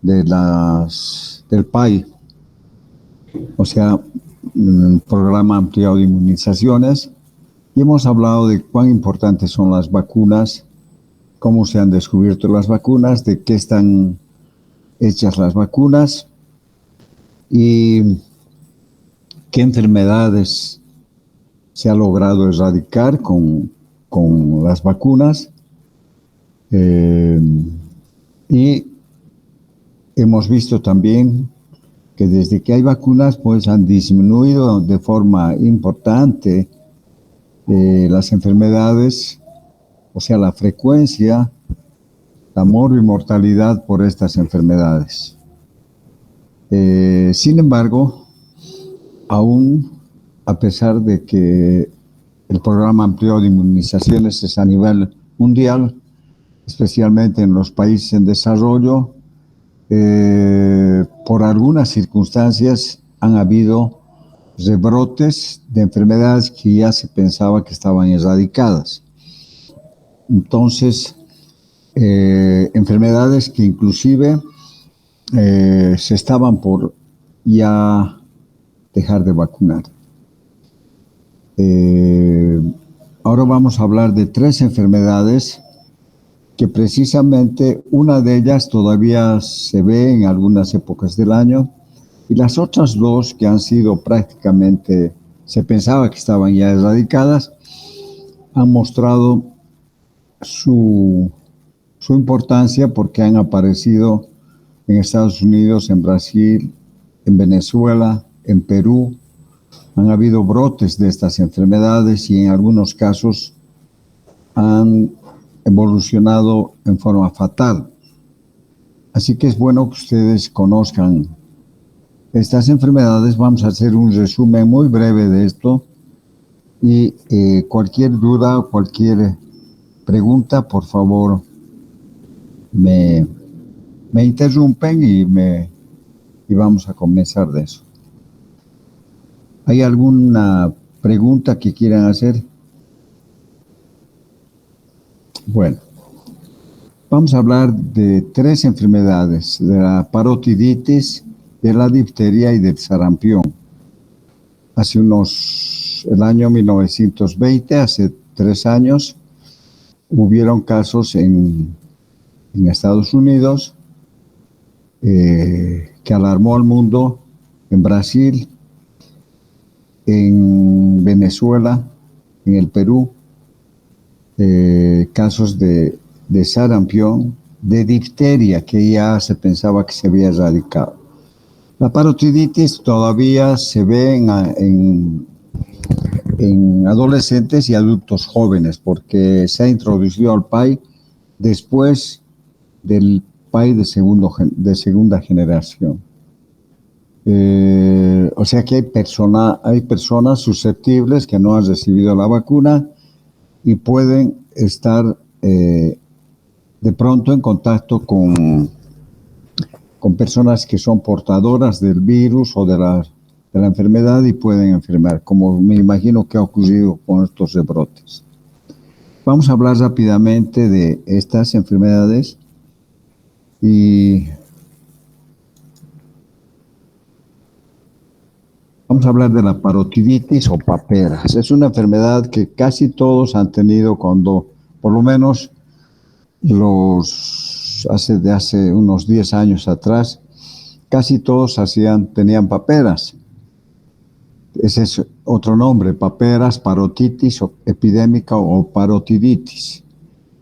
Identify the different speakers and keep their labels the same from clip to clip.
Speaker 1: del PAI, o sea, el Programa Ampliado de Inmunizaciones, y hemos hablado de cuán importantes son las vacunas, cómo se han descubierto las vacunas, de qué están hechas las vacunas y qué enfermedades se ha logrado erradicar con las vacunas. Y hemos visto también que desde que hay vacunas, pues han disminuido de forma importante las enfermedades, o sea, la frecuencia, la mortalidad por estas enfermedades. Sin embargo, aún a pesar de que el programa ampliado de inmunizaciones es a nivel mundial, especialmente en los países en desarrollo, por algunas circunstancias han habido rebrotes de enfermedades que ya se pensaba que estaban erradicadas. Entonces, enfermedades que inclusive se estaban por ya dejar de vacunar. Ahora vamos a hablar de 3 enfermedades que precisamente una de ellas todavía se ve en algunas épocas del año y las otras 2 que han sido prácticamente, se pensaba que estaban ya erradicadas, han mostrado su importancia porque han aparecido en Estados Unidos, en Brasil, en Venezuela, en Perú. Han habido brotes de estas enfermedades y en algunos casos han evolucionado en forma fatal. Así que es bueno que ustedes conozcan estas enfermedades. Vamos a hacer un resumen muy breve de esto y cualquier duda o cualquier pregunta, por favor, me interrumpen y vamos a comenzar de eso. ¿Hay alguna pregunta que quieran hacer? Bueno, vamos a hablar de 3 enfermedades, de la parotiditis, de la difteria y del sarampión. El año 1920, hace 3 años, hubieron casos en Estados Unidos que alarmó al mundo, en Brasil, en Venezuela, en el Perú, casos de sarampión, de difteria, que ya se pensaba que se había erradicado. La parotiditis todavía se ve en adolescentes y adultos jóvenes, porque se ha introducido al PAI después del PAI de segunda generación. O sea que hay personas susceptibles que no han recibido la vacuna y pueden estar de pronto en contacto con personas que son portadoras del virus o de la enfermedad y pueden enfermar, como me imagino que ha ocurrido con estos rebrotes. Vamos a hablar rápidamente de estas enfermedades y vamos a hablar de la parotiditis o paperas. Es una enfermedad que casi todos han tenido cuando, por lo menos hace unos 10 años atrás, casi todos tenían paperas. Ese es otro nombre, paperas, parotitis epidémica o parotiditis.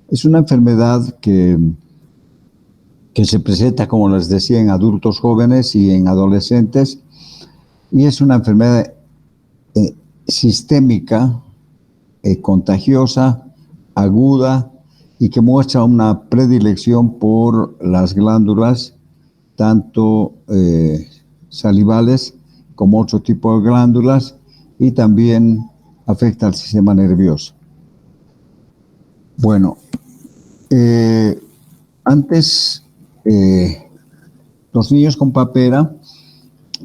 Speaker 1: Es una enfermedad que se presenta, como les decía, en adultos jóvenes y en adolescentes, y es una enfermedad sistémica, contagiosa, aguda, y que muestra una predilección por las glándulas, tanto salivales como otro tipo de glándulas, y también afecta al sistema nervioso. Bueno, antes los niños con papera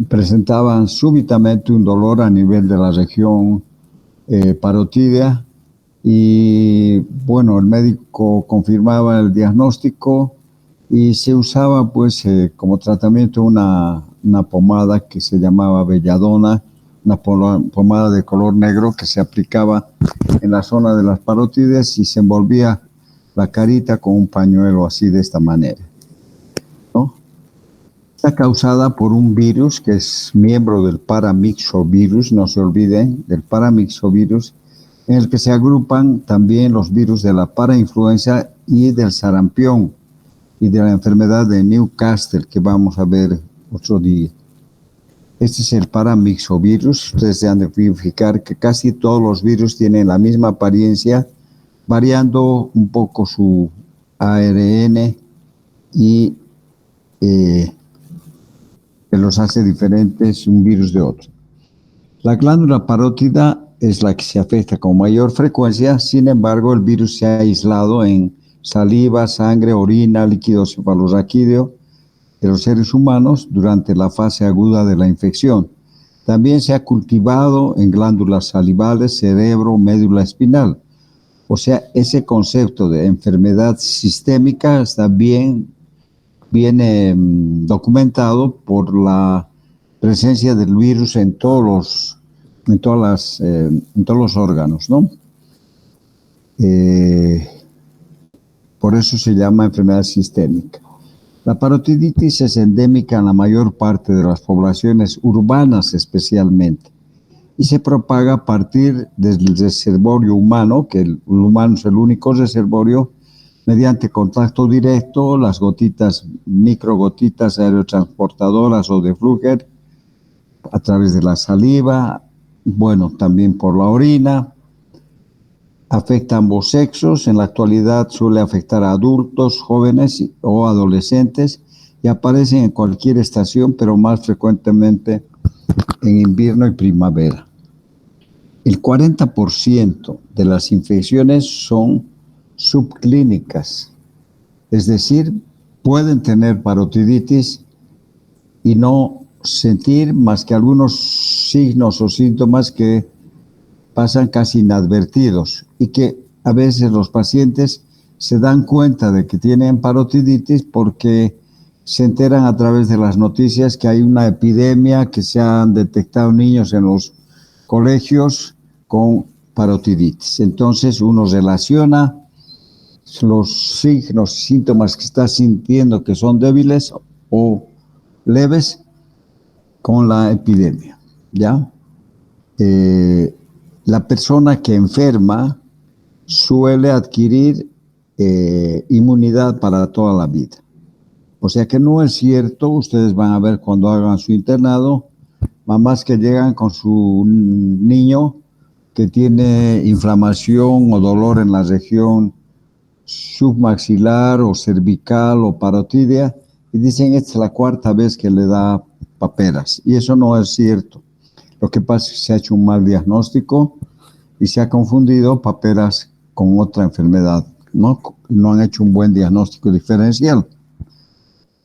Speaker 1: presentaban súbitamente un dolor a nivel de la región parotídea y bueno, el médico confirmaba el diagnóstico y se usaba pues como tratamiento una pomada que se llamaba belladona, una pomada de color negro que se aplicaba en la zona de las parótides y se envolvía la carita con un pañuelo así de esta manera, ¿no? Está causada por un virus que es miembro del paramyxovirus, no se olviden del paramyxovirus, en el que se agrupan también los virus de la parainfluenza y del sarampión y de la enfermedad de Newcastle, que vamos a ver otro día. Este es el paramyxovirus. Ustedes han de verificar que casi todos los virus tienen la misma apariencia, variando un poco su ARN y que los hace diferentes un virus de otro. La glándula parótida es la que se afecta con mayor frecuencia, sin embargo, el virus se ha aislado en saliva, sangre, orina, líquido cefalorraquídeo de los seres humanos durante la fase aguda de la infección. También se ha cultivado en glándulas salivales, cerebro, médula espinal. O sea, ese concepto de enfermedad sistémica está bien documentado por la presencia del virus en todos los órganos, ¿no? Por eso se llama enfermedad sistémica. La parotiditis es endémica en la mayor parte de las poblaciones urbanas especialmente y se propaga a partir del reservorio humano, que el humano es el único reservorio, mediante contacto directo, las gotitas, microgotitas aerotransportadoras o de Flügger, a través de la saliva, bueno, también por la orina. Afecta a ambos sexos. En la actualidad suele afectar a adultos, jóvenes o adolescentes y aparece en cualquier estación, pero más frecuentemente en invierno y primavera. El 40% de las infecciones son subclínicas, es decir, pueden tener parotiditis y no sentir más que algunos signos o síntomas que pasan casi inadvertidos y que a veces los pacientes se dan cuenta de que tienen parotiditis porque se enteran a través de las noticias que hay una epidemia, que se han detectado niños en los colegios con parotiditis. Entonces uno relaciona los signos, síntomas que está sintiendo que son débiles o leves con la epidemia, ¿ya? La persona que enferma suele adquirir inmunidad para toda la vida. O sea que no es cierto, ustedes van a ver cuando hagan su internado, mamás que llegan con su niño que tiene inflamación o dolor en la región submaxilar o cervical o parotidia y dicen esta es la cuarta vez que le da paperas. Y eso no es cierto. Lo que pasa es que se ha hecho un mal diagnóstico y se ha confundido paperas con otra enfermedad. No han hecho un buen diagnóstico diferencial.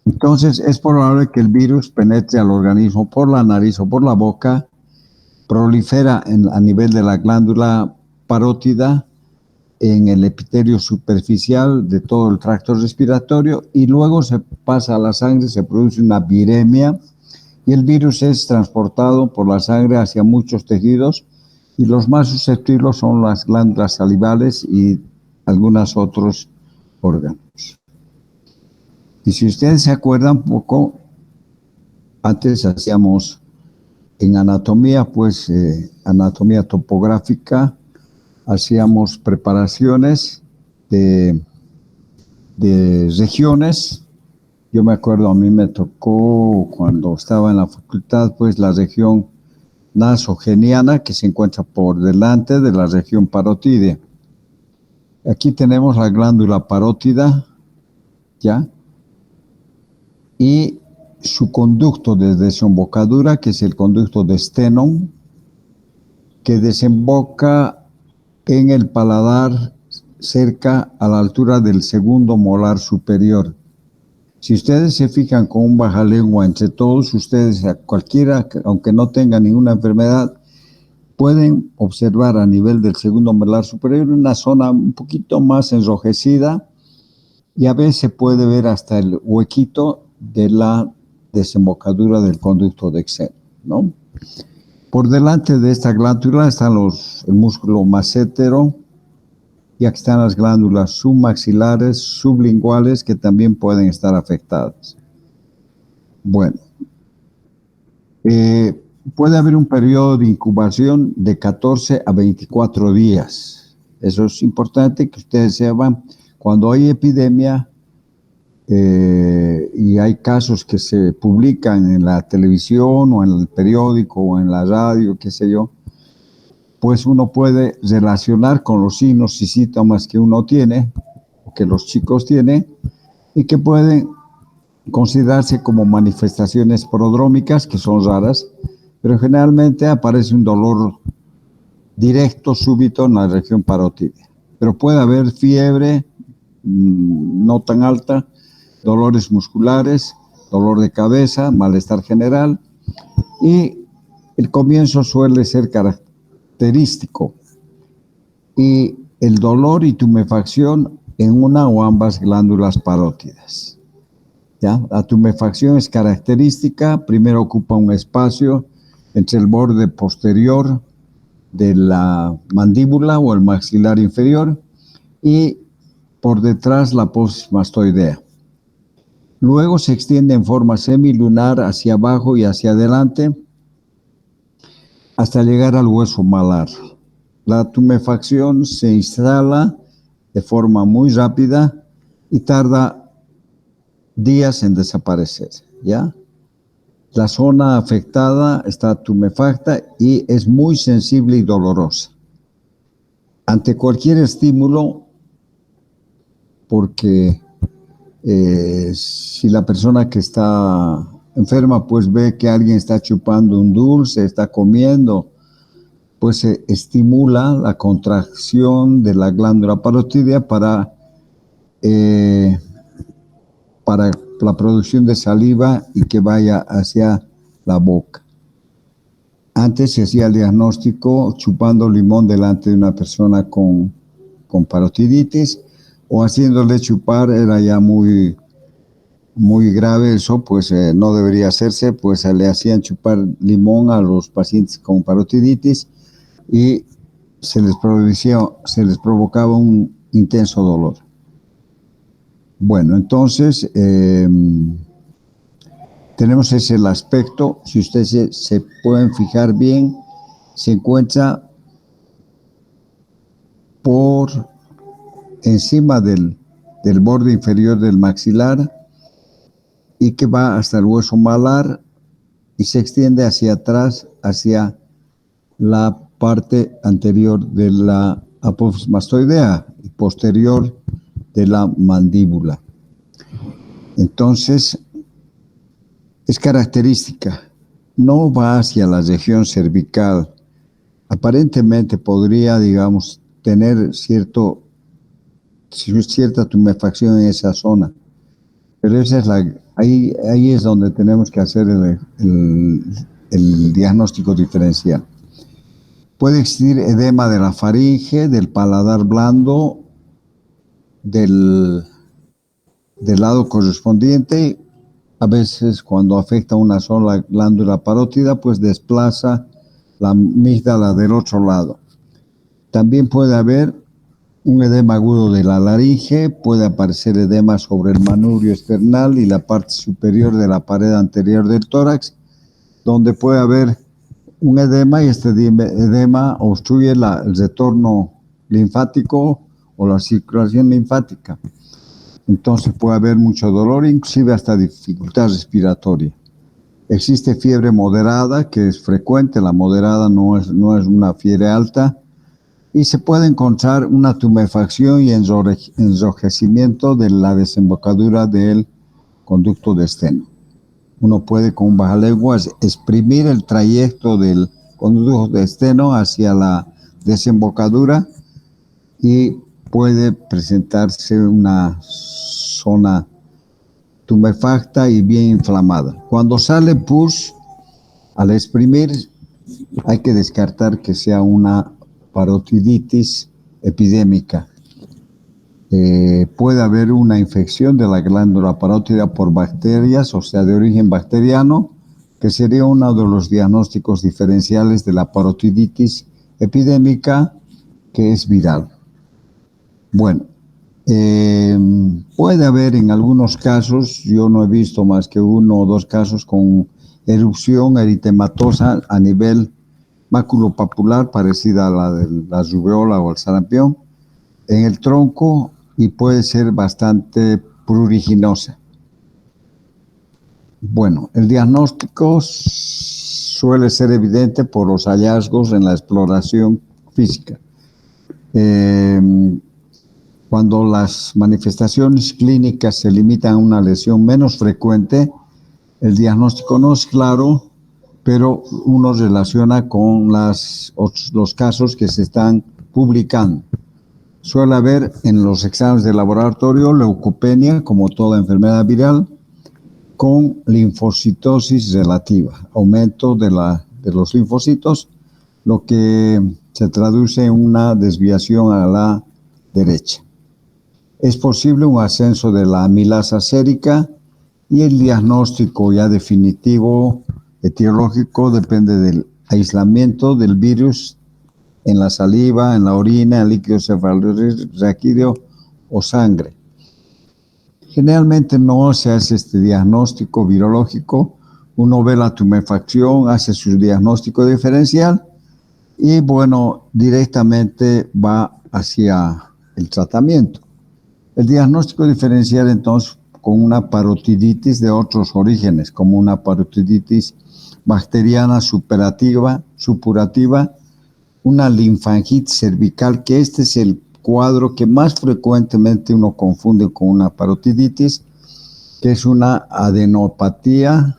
Speaker 1: Entonces, es probable que el virus penetre al organismo por la nariz o por la boca, prolifera a nivel de la glándula parótida, en el epitelio superficial de todo el tracto respiratorio y luego se pasa a la sangre, se produce una viremia y el virus es transportado por la sangre hacia muchos tejidos y los más susceptibles son las glándulas salivales y algunos otros órganos. Y si ustedes se acuerdan un poco, antes hacíamos en anatomía, pues anatomía topográfica, hacíamos preparaciones de regiones. Yo me acuerdo, a mí me tocó cuando estaba en la facultad, pues la región nasogeniana, que se encuentra por delante de la región parótida. Aquí tenemos la glándula parótida, ¿ya? Y su conducto de desembocadura, que es el conducto de Stenón, que desemboca en el paladar cerca a la altura del segundo molar superior. Si ustedes se fijan con un bajalengua entre todos, ustedes, cualquiera, aunque no tenga ninguna enfermedad, pueden observar a nivel del segundo molar superior una zona un poquito más enrojecida y a veces se puede ver hasta el huequito de la desembocadura del conducto de Xeno, ¿no? Por delante de esta glándula está el músculo massétero, y aquí están las glándulas submaxilares, sublinguales, que también pueden estar afectadas. Bueno, puede haber un periodo de incubación de 14 a 24 días. Eso es importante que ustedes sepan. Cuando hay epidemia y hay casos que se publican en la televisión o en el periódico o en la radio, qué sé yo, pues uno puede relacionar con los signos y síntomas que uno tiene, o que los chicos tienen, y que pueden considerarse como manifestaciones prodrómicas, que son raras, pero generalmente aparece un dolor directo, súbito en la región parótida. Pero puede haber fiebre, no tan alta, dolores musculares, dolor de cabeza, malestar general, y el comienzo suele ser característico, y el dolor y tumefacción en una o ambas glándulas parótidas. ¿Ya? La tumefacción es característica, primero ocupa un espacio entre el borde posterior de la mandíbula o el maxilar inferior y por detrás la apófisis mastoidea. Luego se extiende en forma semilunar hacia abajo y hacia adelante hasta llegar al hueso malar. La tumefacción se instala de forma muy rápida y tarda días en desaparecer, ¿ya? La zona afectada está tumefacta y es muy sensible y dolorosa. Ante cualquier estímulo, porque si la persona que está enferma pues ve que alguien está chupando un dulce, está comiendo, pues se estimula la contracción de la glándula parótida para la producción de saliva y que vaya hacia la boca. Antes se hacía el diagnóstico chupando limón delante de una persona con parotiditis, o haciéndole chupar, era ya muy grave eso, pues no debería hacerse, pues le hacían chupar limón a los pacientes con parotiditis y se les provocaba un intenso dolor. Bueno, entonces tenemos ese el aspecto. Si ustedes se pueden fijar bien, se encuentra por encima del borde inferior del maxilar y que va hasta el hueso malar y se extiende hacia atrás, hacia la parte anterior de la apófisis mastoidea y posterior de la mandíbula. Entonces, es característica, no va hacia la región cervical. Aparentemente podría, digamos, tener cierta tumefacción en esa zona, pero esa es ahí es donde tenemos que hacer el diagnóstico diferencial. Puede existir edema de la faringe, del paladar blando, del lado correspondiente. A veces cuando afecta una sola glándula parótida, pues desplaza la amígdala del otro lado. También puede haber un edema agudo de la laringe, puede aparecer edema sobre el manubrio esternal y la parte superior de la pared anterior del tórax, donde puede haber un edema y este edema obstruye el retorno linfático o la circulación linfática. Entonces puede haber mucho dolor, inclusive hasta dificultad respiratoria. Existe fiebre moderada, que es frecuente, la moderada no es una fiebre alta, y se puede encontrar una tumefacción y enrojecimiento de la desembocadura del conducto de Steno. Uno puede con un bajalenguas exprimir el trayecto del conducto de Steno hacia la desembocadura y puede presentarse una zona tumefacta y bien inflamada. Cuando sale pus, al exprimir, hay que descartar que sea una parotiditis epidémica. puede haber una infección de la glándula parótida por bacterias, o sea, de origen bacteriano, que sería uno de los diagnósticos diferenciales de la parotiditis epidémica, que es viral. Bueno, puede haber en algunos casos, yo no he visto más que 1 o 2 casos con erupción eritematosa a nivel maculopapular, parecida a la de la rubeola o el sarampión, en el tronco, y puede ser bastante pruriginosa. Bueno, el diagnóstico suele ser evidente por los hallazgos en la exploración física. Cuando las manifestaciones clínicas se limitan a una lesión menos frecuente, el diagnóstico no es claro, pero uno relaciona con los casos que se están publicando. Suele haber en los exámenes de laboratorio leucopenia, como toda enfermedad viral, con linfocitosis relativa, aumento de los linfocitos, lo que se traduce en una desviación a la derecha. Es posible un ascenso de la amilasa sérica, y el diagnóstico ya definitivo etiológico depende del aislamiento del virus en la saliva, en la orina, en líquido cefalorraquídeo o sangre. Generalmente no se hace este diagnóstico virológico, uno ve la tumefacción, hace su diagnóstico diferencial y bueno, directamente va hacia el tratamiento. El diagnóstico diferencial entonces con una parotiditis de otros orígenes, como una parotiditis bacteriana supurativa, una linfangitis cervical, que este es el cuadro que más frecuentemente uno confunde con una parotiditis, que es una adenopatía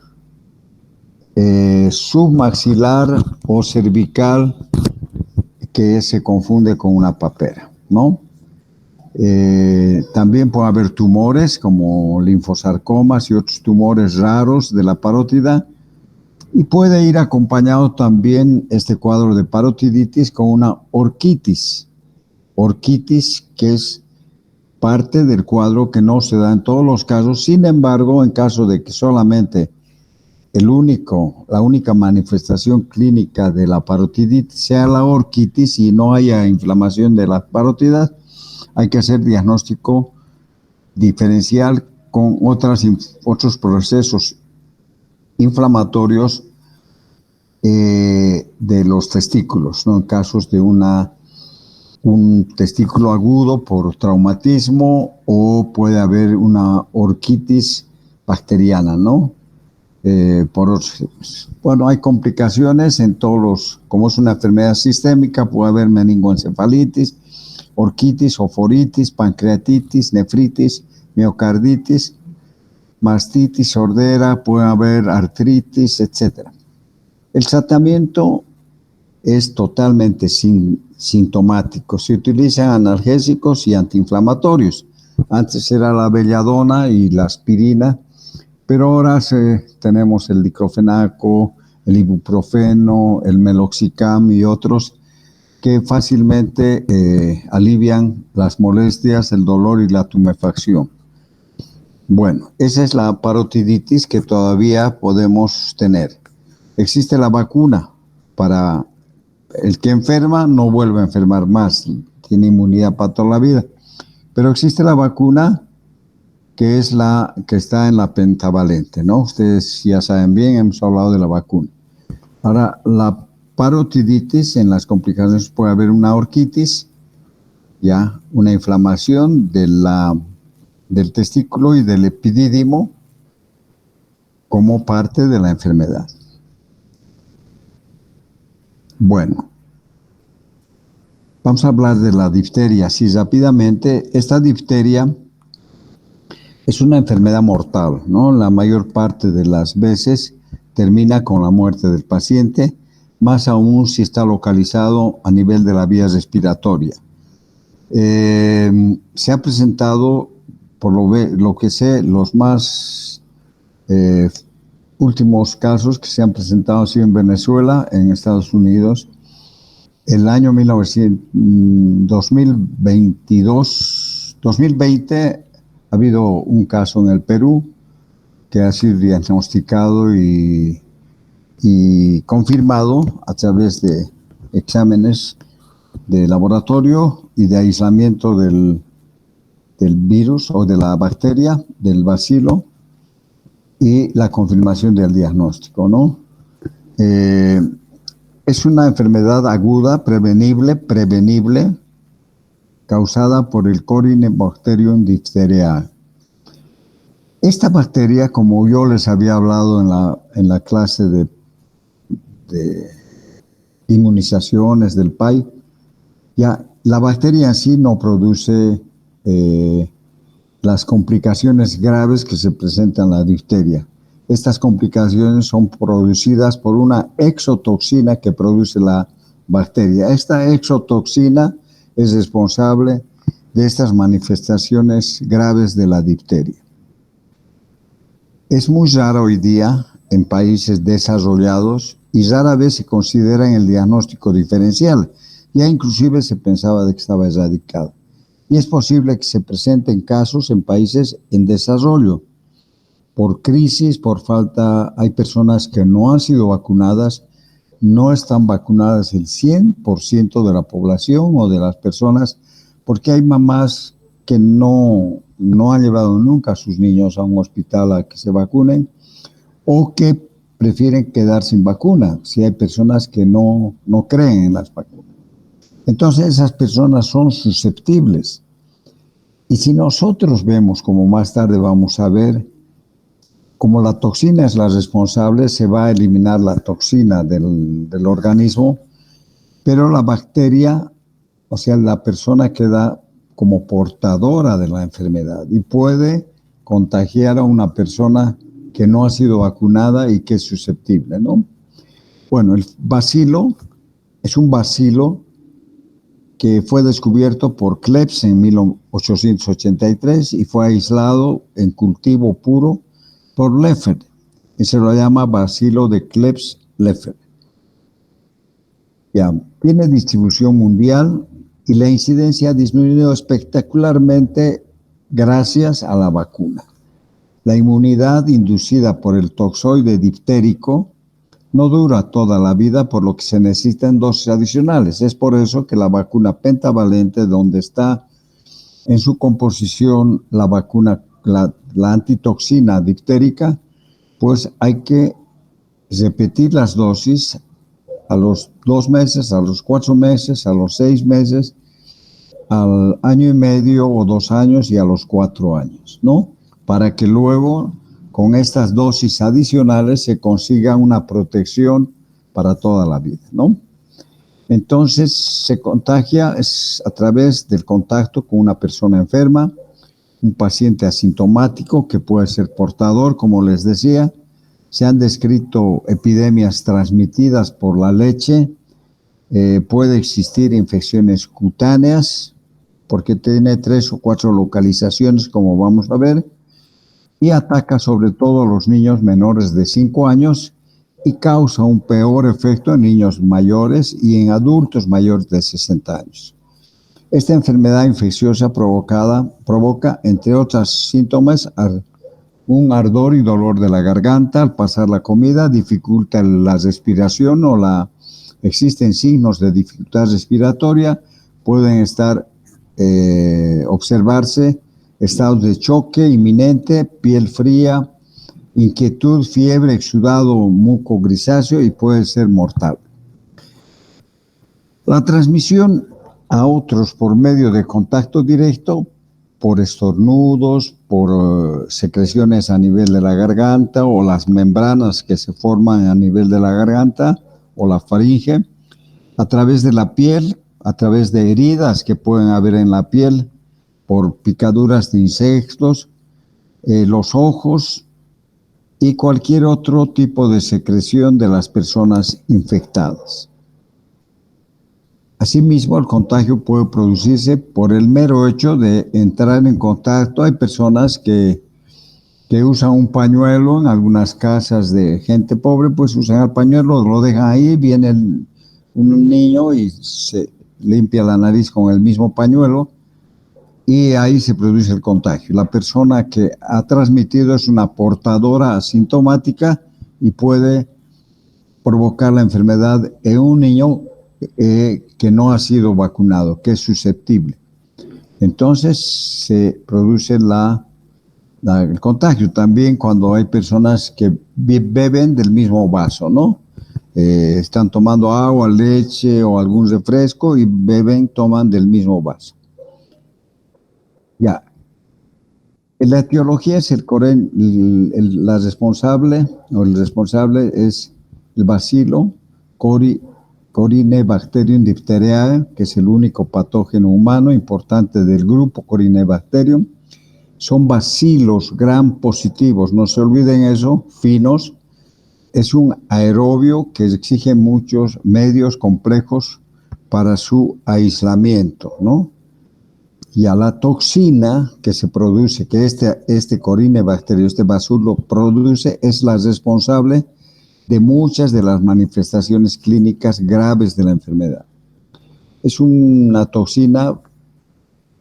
Speaker 1: submaxilar o cervical que se confunde con una papera, ¿no? También puede haber tumores como linfosarcomas y otros tumores raros de la parótida, y puede ir acompañado también este cuadro de parotiditis con una orquitis que es parte del cuadro que no se da en todos los casos. Sin embargo, en caso de que solamente la única manifestación clínica de la parotiditis sea la orquitis y no haya inflamación de la parótida, hay que hacer diagnóstico diferencial con otros procesos inflamatorios de los testículos, ¿no? En casos de un testículo agudo por traumatismo, o puede haber una orquitis bacteriana, ¿no? Bueno, hay complicaciones en como es una enfermedad sistémica, puede haber meningoencefalitis, orquitis, oforitis, pancreatitis, nefritis, miocarditis, mastitis, sordera, puede haber artritis, etc. El tratamiento es totalmente sintomático. Se utilizan analgésicos y antiinflamatorios. Antes era la belladona y la aspirina, pero ahora tenemos el diclofenaco, el ibuprofeno, el meloxicam y otros que fácilmente alivian las molestias, el dolor y la tumefacción. Bueno, esa es la parotiditis que todavía podemos tener. Existe la vacuna para el que enferma, no vuelve a enfermar más, tiene inmunidad para toda la vida. Pero existe la vacuna que es la que está en la pentavalente, ¿no? Ustedes ya saben bien, hemos hablado de la vacuna. Ahora, la parotiditis, en las complicaciones puede haber una orquitis, ya, una inflamación del testículo y del epidídimo como parte de la enfermedad. Bueno, vamos a hablar de la difteria, así rápidamente. Esta difteria es una enfermedad mortal, ¿no? La mayor parte de las veces termina con la muerte del paciente, más aún si está localizado a nivel de la vía respiratoria. Se ha presentado, por lo que sé, los más últimos casos que se han presentado así en Venezuela, en Estados Unidos. El año 2022 2020 ha habido un caso en el Perú que ha sido diagnosticado y confirmado a través de exámenes de laboratorio y de aislamiento del virus o de la bacteria, del bacilo, y la confirmación del diagnóstico, ¿no? Es una enfermedad aguda, prevenible, causada por el Corynebacterium diphtheriae. Esta bacteria, como yo les había hablado en la clase de inmunizaciones del PAI, ya la bacteria en sí no produce las complicaciones graves que se presentan en la difteria. Estas complicaciones son producidas por una exotoxina que produce la bacteria. Esta exotoxina es responsable de estas manifestaciones graves de la difteria. Es muy raro hoy día en países desarrollados y rara vez se considera en el diagnóstico diferencial. Ya inclusive se pensaba de que estaba erradicada. Y es posible que se presenten casos en países en desarrollo. Por crisis, por falta, hay personas que no han sido vacunadas, no están vacunadas el 100% de la población o de las personas, porque hay mamás que no han llevado nunca a sus niños a un hospital a que se vacunen o que prefieren quedar sin vacuna, si hay personas que no creen en las vacunas. Entonces esas personas son susceptibles. Y si nosotros vemos, como más tarde vamos a ver, como la toxina es la responsable, se va a eliminar la toxina del organismo, pero la bacteria, o sea, la persona queda como portadora de la enfermedad y puede contagiar a una persona que no ha sido vacunada y que es susceptible, ¿no? Bueno, el bacilo es un bacilo que fue descubierto por Klebs en 1883 y fue aislado en cultivo puro por Leffert, y se lo llama bacilo de Klebs-Leffert. Ya, tiene distribución mundial y la incidencia ha disminuido espectacularmente gracias a la vacuna. La inmunidad inducida por el toxoide diftérico no dura toda la vida, por lo que se necesitan dosis adicionales. Es por eso que la vacuna pentavalente, donde está en su composición la vacuna, la antitoxina diftérica, pues hay que repetir las dosis a los 2 meses, a los 4 meses, a los 6 meses, al año y medio o 2 años y a los 4 años, ¿no? Para que luego, con estas dosis adicionales, se consiga una protección para toda la vida, ¿no? Entonces, se contagia a través del contacto con una persona enferma, un paciente asintomático que puede ser portador, como les decía. Se han descrito epidemias transmitidas por la leche. Puede existir infecciones cutáneas, porque tiene 3 o 4 localizaciones, como vamos a ver, y ataca sobre todo a los niños menores de 5 años y causa un peor efecto en niños mayores y en adultos mayores de 60 años. Esta enfermedad infecciosa provoca, entre otros síntomas, un ardor y dolor de la garganta al pasar la comida, dificulta la respiración existen signos de dificultad respiratoria, pueden observarse estados de choque inminente, piel fría, inquietud, fiebre, exudado muco grisáceo y puede ser mortal. La transmisión a otros por medio de contacto directo, por estornudos, por secreciones a nivel de la garganta o las membranas que se forman a nivel de la garganta o la faringe, a través de la piel, a través de heridas que pueden haber en la piel, por picaduras de insectos, los ojos y cualquier otro tipo de secreción de las personas infectadas. Asimismo, el contagio puede producirse por el mero hecho de entrar en contacto. Hay personas que usan un pañuelo en algunas casas de gente pobre, pues usan el pañuelo, lo dejan ahí, viene un niño y se limpia la nariz con el mismo pañuelo y ahí se produce el contagio. La persona que ha transmitido es una portadora asintomática y puede provocar la enfermedad en un niño que no ha sido vacunado, que es susceptible. Entonces se produce el contagio también cuando hay personas que beben del mismo vaso, ¿no? Están tomando agua, leche o algún refresco y toman del mismo vaso. Ya, la etiología es la responsable, o el responsable es el bacilo Corynebacterium diphtheriae, que es el único patógeno humano importante del grupo Corynebacterium. Son bacilos gram positivos, no se olviden eso, finos. Es un aerobio que exige muchos medios complejos para su aislamiento, ¿no? Y a la toxina que se produce, que este Corynebacterium, este bacilo produce, es la responsable de muchas de las manifestaciones clínicas graves de la enfermedad. Es una toxina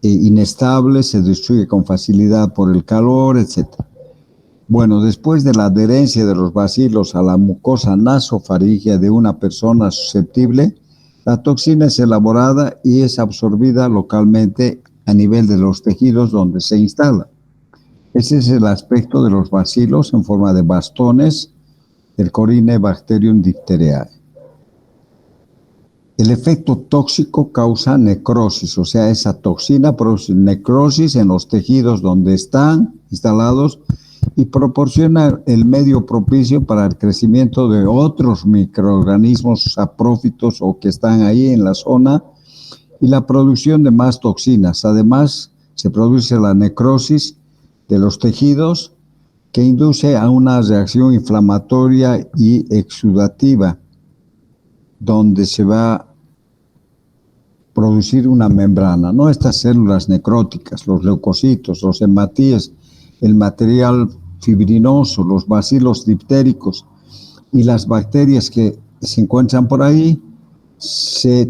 Speaker 1: inestable, se destruye con facilidad por el calor, etc. Bueno, después de la adherencia de los bacilos a la mucosa nasofaríngea de una persona susceptible, la toxina es elaborada y es absorbida localmente a nivel de los tejidos donde se instala. Ese es el aspecto de los bacilos en forma de bastones del Corynebacterium diphtheriae. El efecto tóxico causa necrosis, o sea, esa toxina produce necrosis en los tejidos donde están instalados y proporciona el medio propicio para el crecimiento de otros microorganismos saprófitos o que están ahí en la zona y la producción de más toxinas. Además, se produce la necrosis de los tejidos que induce a una reacción inflamatoria y exudativa, donde se va a producir una membrana, ¿no? Estas células necróticas, los leucocitos, los hematíes, el material fibrinoso, los bacilos diptéricos y las bacterias que se encuentran por ahí,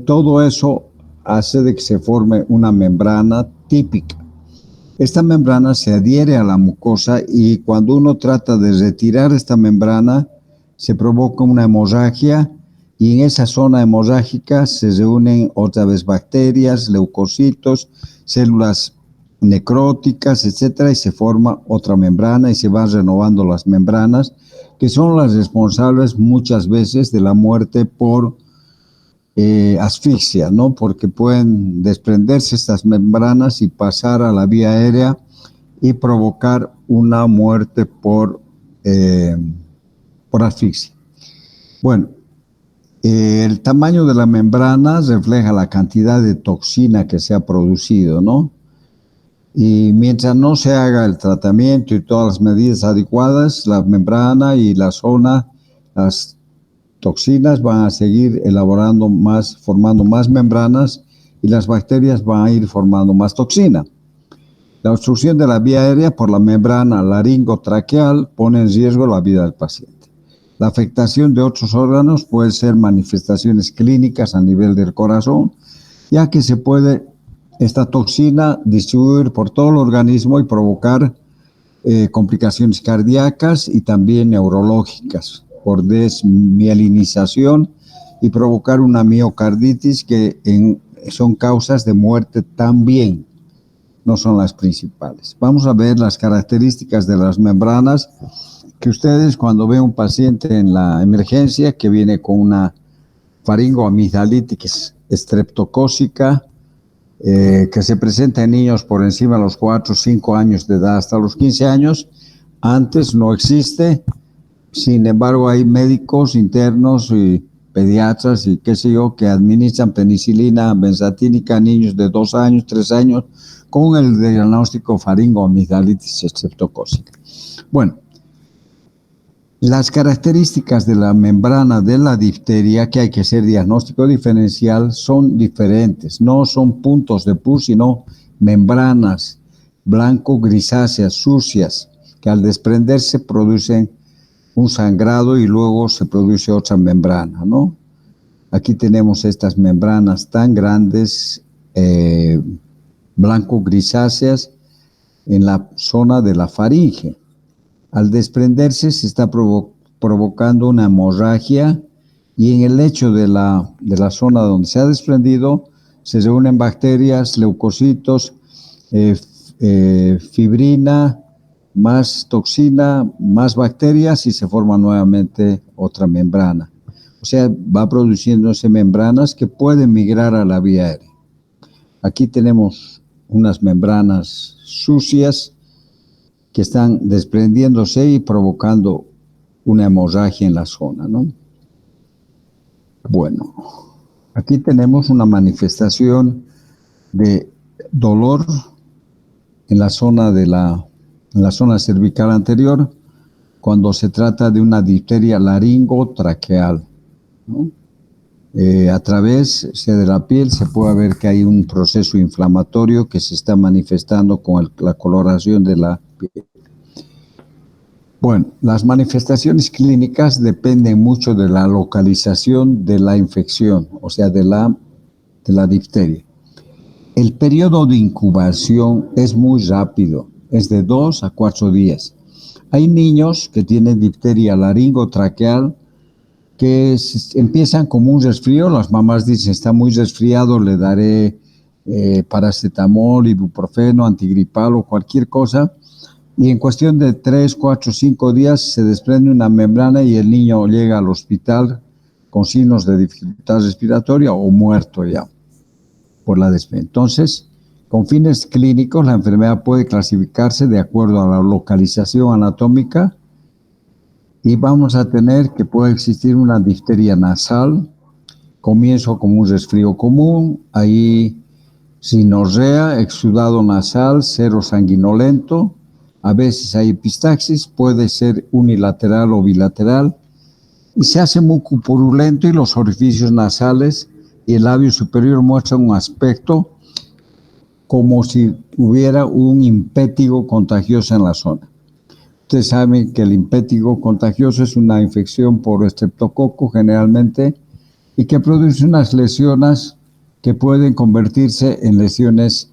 Speaker 1: todo eso hace de que se forme una membrana típica. Esta membrana se adhiere a la mucosa y cuando uno trata de retirar esta membrana, se provoca una hemorragia y en esa zona hemorrágica se reúnen otra vez bacterias, leucocitos, células necróticas, etcétera, y se forma otra membrana y se van renovando las membranas, que son las responsables muchas veces de la muerte por asfixia, ¿no? Porque pueden desprenderse estas membranas y pasar a la vía aérea y provocar una muerte por asfixia. Bueno, el tamaño de la membrana refleja la cantidad de toxina que se ha producido, ¿no? Y mientras no se haga el tratamiento y todas las medidas adecuadas, la membrana y la zona, las toxinas van a seguir formando más membranas y las bacterias van a ir formando más toxina. La obstrucción de la vía aérea por la membrana laringotraqueal pone en riesgo la vida del paciente. La afectación de otros órganos puede ser manifestaciones clínicas a nivel del corazón, ya que se puede esta toxina distribuir por todo el organismo y provocar complicaciones cardíacas y también neurológicas por desmielinización y provocar una miocarditis que son causas de muerte también, no son las principales. Vamos a ver las características de las membranas que ustedes cuando ven un paciente en la emergencia que viene con una faringoamigdalitis estreptocócica que se presenta en niños por encima de los 4 o 5 años de edad hasta los 15 años, antes no existe. Sin embargo, hay médicos internos y pediatras y qué sé yo que administran penicilina benzatínica a niños de 2 años, 3 años con el diagnóstico faringoamigdalitis estreptocócica. Bueno, las características de la membrana de la difteria, que hay que hacer diagnóstico diferencial, son diferentes. No son puntos de pus, sino membranas blanco-grisáceas, sucias, que al desprenderse producen un sangrado y luego se produce otra membrana, ¿no? Aquí tenemos estas membranas tan grandes blanco-grisáceas en la zona de la faringe. Al desprenderse se está provocando una hemorragia y en el lecho de la zona donde se ha desprendido se reúnen bacterias, leucocitos, fibrina, más toxina, más bacterias y se forma nuevamente otra membrana. O sea, va produciéndose membranas que pueden migrar a la vía aérea. Aquí tenemos unas membranas sucias que están desprendiéndose y provocando una hemorragia en la zona, ¿no? Bueno, aquí tenemos una manifestación de dolor en la zona cervical anterior cuando se trata de una difteria laringotraqueal, ¿no? A través de la piel se puede ver que hay un proceso inflamatorio que se está manifestando con la coloración de la piel. Bueno, las manifestaciones clínicas dependen mucho de la localización de la infección, o sea, de la difteria. El periodo de incubación es muy rápido, es de 2 a 4 días. Hay niños que tienen difteria laringotraqueal que empiezan como un resfrío, las mamás dicen, está muy resfriado, le daré paracetamol, ibuprofeno, antigripal o cualquier cosa, y en cuestión de 3, 4, 5 días se desprende una membrana y el niño llega al hospital con signos de dificultad respiratoria o muerto ya por la desprensión. Entonces, con fines clínicos, la enfermedad puede clasificarse de acuerdo a la localización anatómica y vamos a tener que puede existir una difteria nasal, comienzo como un resfrío común, ahí sinorrea, exudado nasal, sero sanguinolento, a veces hay epistaxis, puede ser unilateral o bilateral, y se hace muco purulento y los orificios nasales y el labio superior muestran un aspecto como si hubiera un impétigo contagioso en la zona. Ustedes saben que el impétigo contagioso es una infección por estreptococo generalmente y que produce unas lesiones que pueden convertirse en lesiones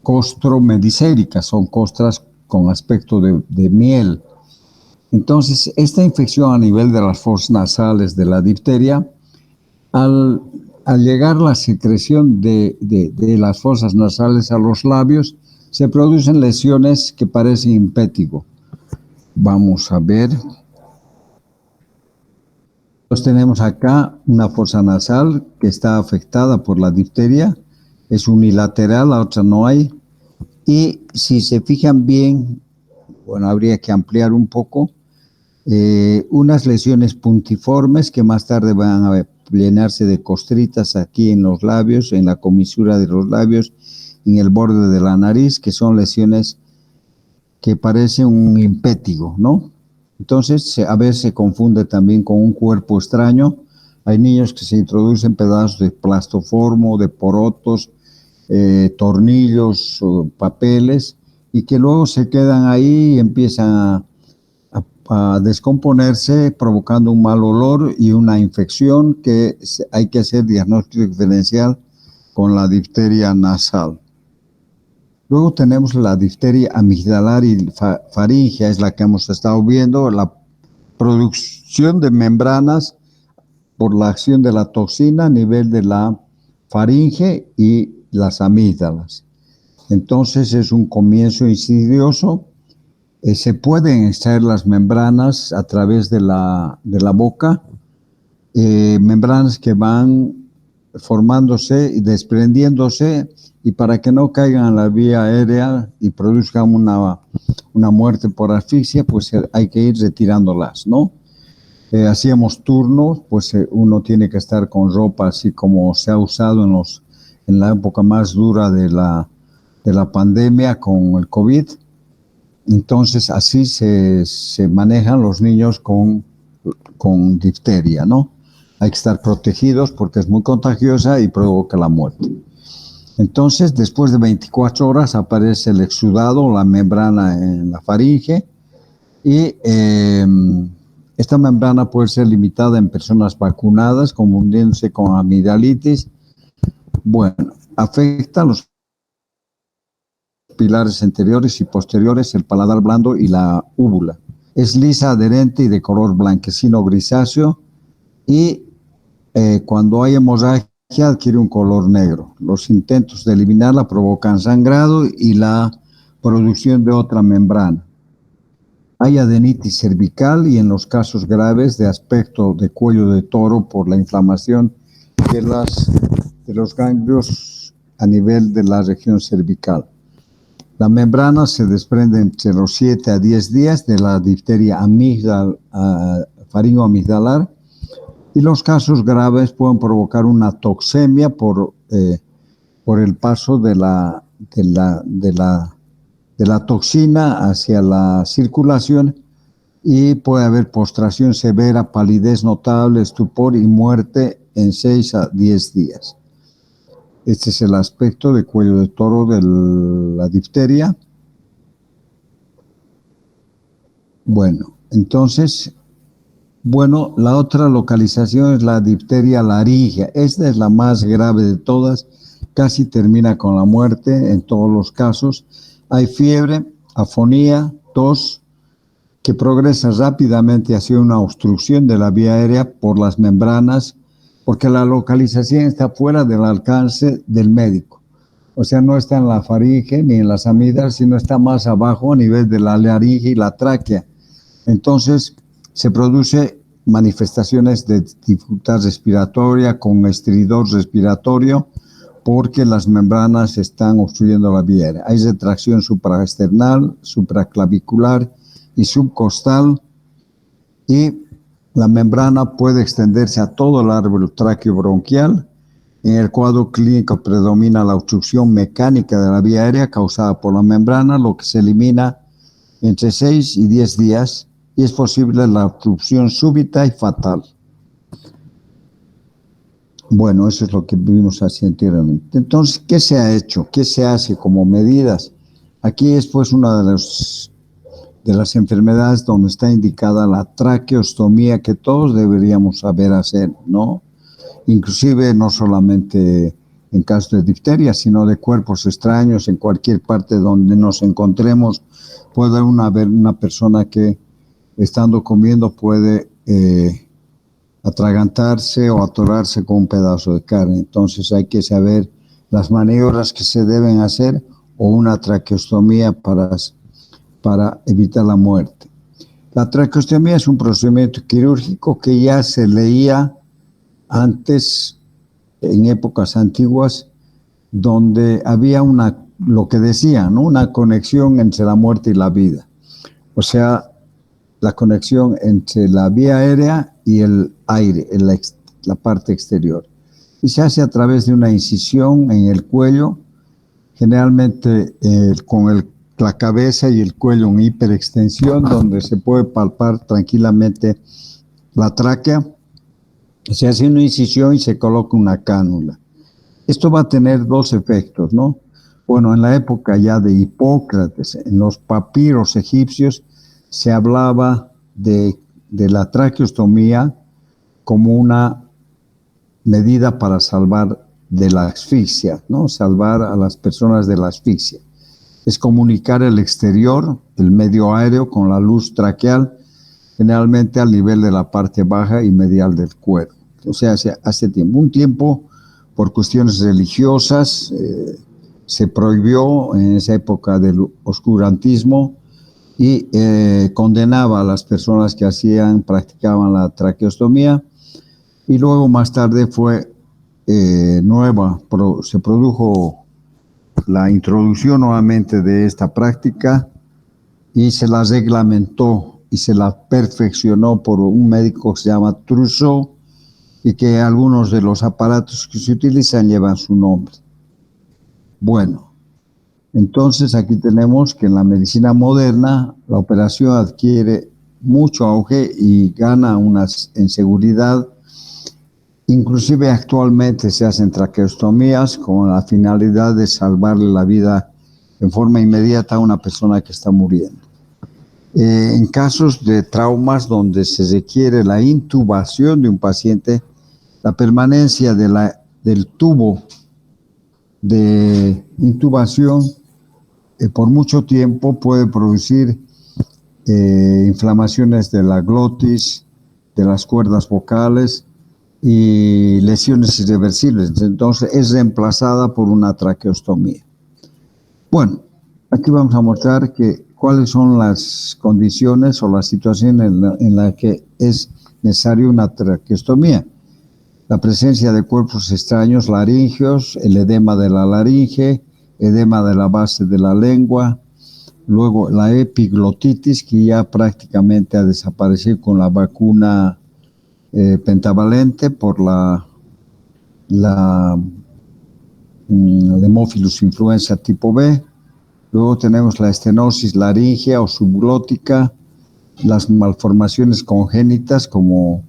Speaker 1: costromedicéricas, son costras con aspecto de miel. Entonces, esta infección a nivel de las fosas nasales de la difteria, al llegar la secreción de las fosas nasales a los labios, se producen lesiones que parecen impétigo. Vamos a ver. Entonces tenemos acá una fosa nasal que está afectada por la difteria, es unilateral, la otra no hay. Y si se fijan bien, bueno, habría que ampliar un poco, unas lesiones puntiformes que más tarde van a llenarse de costritas aquí en los labios, en la comisura de los labios, en el borde de la nariz, que son lesiones que parecen un impétigo, ¿no? Entonces, a veces se confunde también con un cuerpo extraño. Hay niños que se introducen pedazos de plastoformo, de porotos, tornillos, papeles, y que luego se quedan ahí y empiezan a descomponerse, provocando un mal olor y una infección que hay que hacer diagnóstico diferencial con la difteria nasal. Luego tenemos la difteria amigdalar y faríngea, es la que hemos estado viendo, la producción de membranas por la acción de la toxina a nivel de la faringe y las amígdalas. Entonces es un comienzo insidioso. Se pueden extraer las membranas a través de la boca, membranas que van formándose y desprendiéndose, y para que no caigan a la vía aérea y produzcan una muerte por asfixia, pues hay que ir retirándolas, ¿no? Hacíamos turnos, pues uno tiene que estar con ropa así como se ha usado en la época más dura de la pandemia con el COVID. Entonces así se manejan los niños con difteria, ¿no? Hay que estar protegidos porque es muy contagiosa y provoca la muerte. Entonces, después de 24 horas aparece el exudado, la membrana en la faringe, y esta membrana puede ser limitada en personas vacunadas, confundiéndose con amigdalitis. Bueno, afecta a los pilares anteriores y posteriores, el paladar blando y la úvula. Es lisa, adherente y de color blanquecino grisáceo y cuando hay hemorragia adquiere un color negro. Los intentos de eliminarla provocan sangrado y la producción de otra membrana. Hay adenitis cervical y en los casos graves de aspecto de cuello de toro por la inflamación de los ganglios a nivel de la región cervical. La membrana se desprende entre los 7 a 10 días de la difteria faringoamigdalar y los casos graves pueden provocar una toxemia por el paso de la toxina hacia la circulación y puede haber postración severa, palidez notable, estupor y muerte en 6 a 10 días. Este es el aspecto de cuello de toro de la difteria. Bueno, entonces, la otra localización es la difteria laríngea. Esta es la más grave de todas, casi termina con la muerte en todos los casos. Hay fiebre, afonía, tos, que progresa rápidamente hacia una obstrucción de la vía aérea por las membranas, porque la localización está fuera del alcance del médico. O sea, no está en la faringe ni en las amígdalas, sino está más abajo a nivel de la laringe y la tráquea. Entonces, se produce manifestaciones de dificultad respiratoria con estridor respiratorio porque las membranas están obstruyendo la vía aérea. Hay retracción supraesternal, supraclavicular y subcostal y la membrana puede extenderse a todo el árbol tráqueo-bronquial. En el cuadro clínico predomina la obstrucción mecánica de la vía aérea causada por la membrana, lo que se elimina entre 6 y 10 días y es posible la obstrucción súbita y fatal. Bueno, eso es lo que vimos así anteriormente. Entonces, ¿qué se ha hecho? ¿Qué se hace como medidas? Aquí es pues una de las enfermedades donde está indicada la traqueostomía que todos deberíamos saber hacer, ¿no? Inclusive no solamente en caso de difteria, sino de cuerpos extraños en cualquier parte donde nos encontremos. Puede haber una persona que estando comiendo puede atragantarse o atorarse con un pedazo de carne. Entonces hay que saber las maniobras que se deben hacer o una traqueostomía para evitar la muerte. La traqueostomía es un procedimiento quirúrgico que ya se leía antes, en épocas antiguas, donde había lo que decían, ¿no? Una conexión entre la muerte y la vida. O sea, la conexión entre la vía aérea y el aire, la parte exterior. Y se hace a través de una incisión en el cuello, generalmente con la cabeza y el cuello en hiperextensión, donde se puede palpar tranquilamente la tráquea. Se hace una incisión y se coloca una cánula. Esto va a tener dos efectos, ¿no? Bueno, en la época ya de Hipócrates, en los papiros egipcios, se hablaba de la traqueostomía como una medida para salvar de la asfixia, ¿no? Salvar a las personas de la asfixia. Es comunicar el exterior, el medio aéreo, con la luz traqueal, generalmente al nivel de la parte baja y medial del cuerpo. O sea, hace tiempo. Un tiempo, por cuestiones religiosas, se prohibió en esa época del oscurantismo y condenaba a las personas que practicaban la traqueostomía. Y luego más tarde se produjo la introducción nuevamente de esta práctica y se la reglamentó y se la perfeccionó por un médico que se llama Trousseau y que algunos de los aparatos que se utilizan llevan su nombre. Bueno, entonces aquí tenemos que en la medicina moderna la operación adquiere mucho auge y gana en seguridad. Inclusive actualmente se hacen traqueostomías con la finalidad de salvarle la vida en forma inmediata a una persona que está muriendo. En casos de traumas donde se requiere la intubación de un paciente, la permanencia del tubo de intubación por mucho tiempo puede producir inflamaciones de la glotis, de las cuerdas vocales y lesiones irreversibles. Entonces es reemplazada por una traqueostomía. Bueno, aquí vamos a mostrar cuáles son las condiciones o la situación en la que es necesaria una traqueostomía. La presencia de cuerpos extraños laríngeos, el edema de la laringe, edema de la base de la lengua, luego la epiglotitis, que ya prácticamente ha desaparecido con la vacuna pentavalente por la Haemophilus influenza tipo B. Luego tenemos la estenosis laringea o subglótica, las malformaciones congénitas, como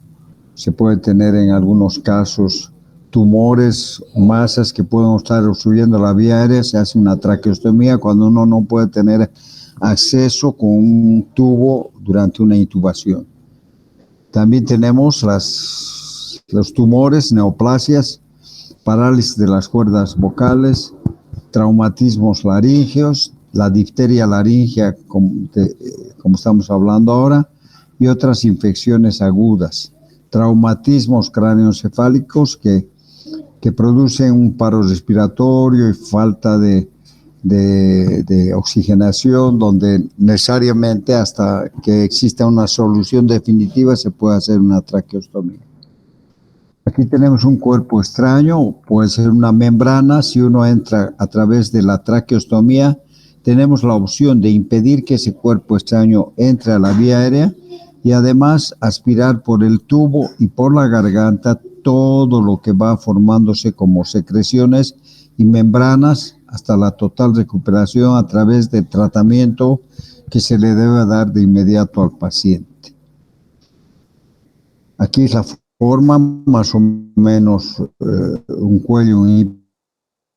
Speaker 1: se puede tener en algunos casos tumores, masas que pueden estar obstruyendo la vía aérea. Se hace una traqueostomía cuando uno no puede tener acceso con un tubo durante una intubación. También tenemos los tumores, neoplasias, parálisis de las cuerdas vocales, traumatismos laríngeos, la difteria laringea, como estamos hablando ahora, y otras infecciones agudas, traumatismos cráneoencefálicos que producen un paro respiratorio y falta de oxigenación, donde necesariamente hasta que exista una solución definitiva se puede hacer una traqueostomía. Aquí tenemos un cuerpo extraño, puede ser una membrana. Si uno entra a través de la traqueostomía, tenemos la opción de impedir que ese cuerpo extraño entre a la vía aérea y además aspirar por el tubo y por la garganta todo lo que va formándose como secreciones y membranas hasta la total recuperación a través del tratamiento que se le debe dar de inmediato al paciente. Aquí es la forma, más o menos un cuello en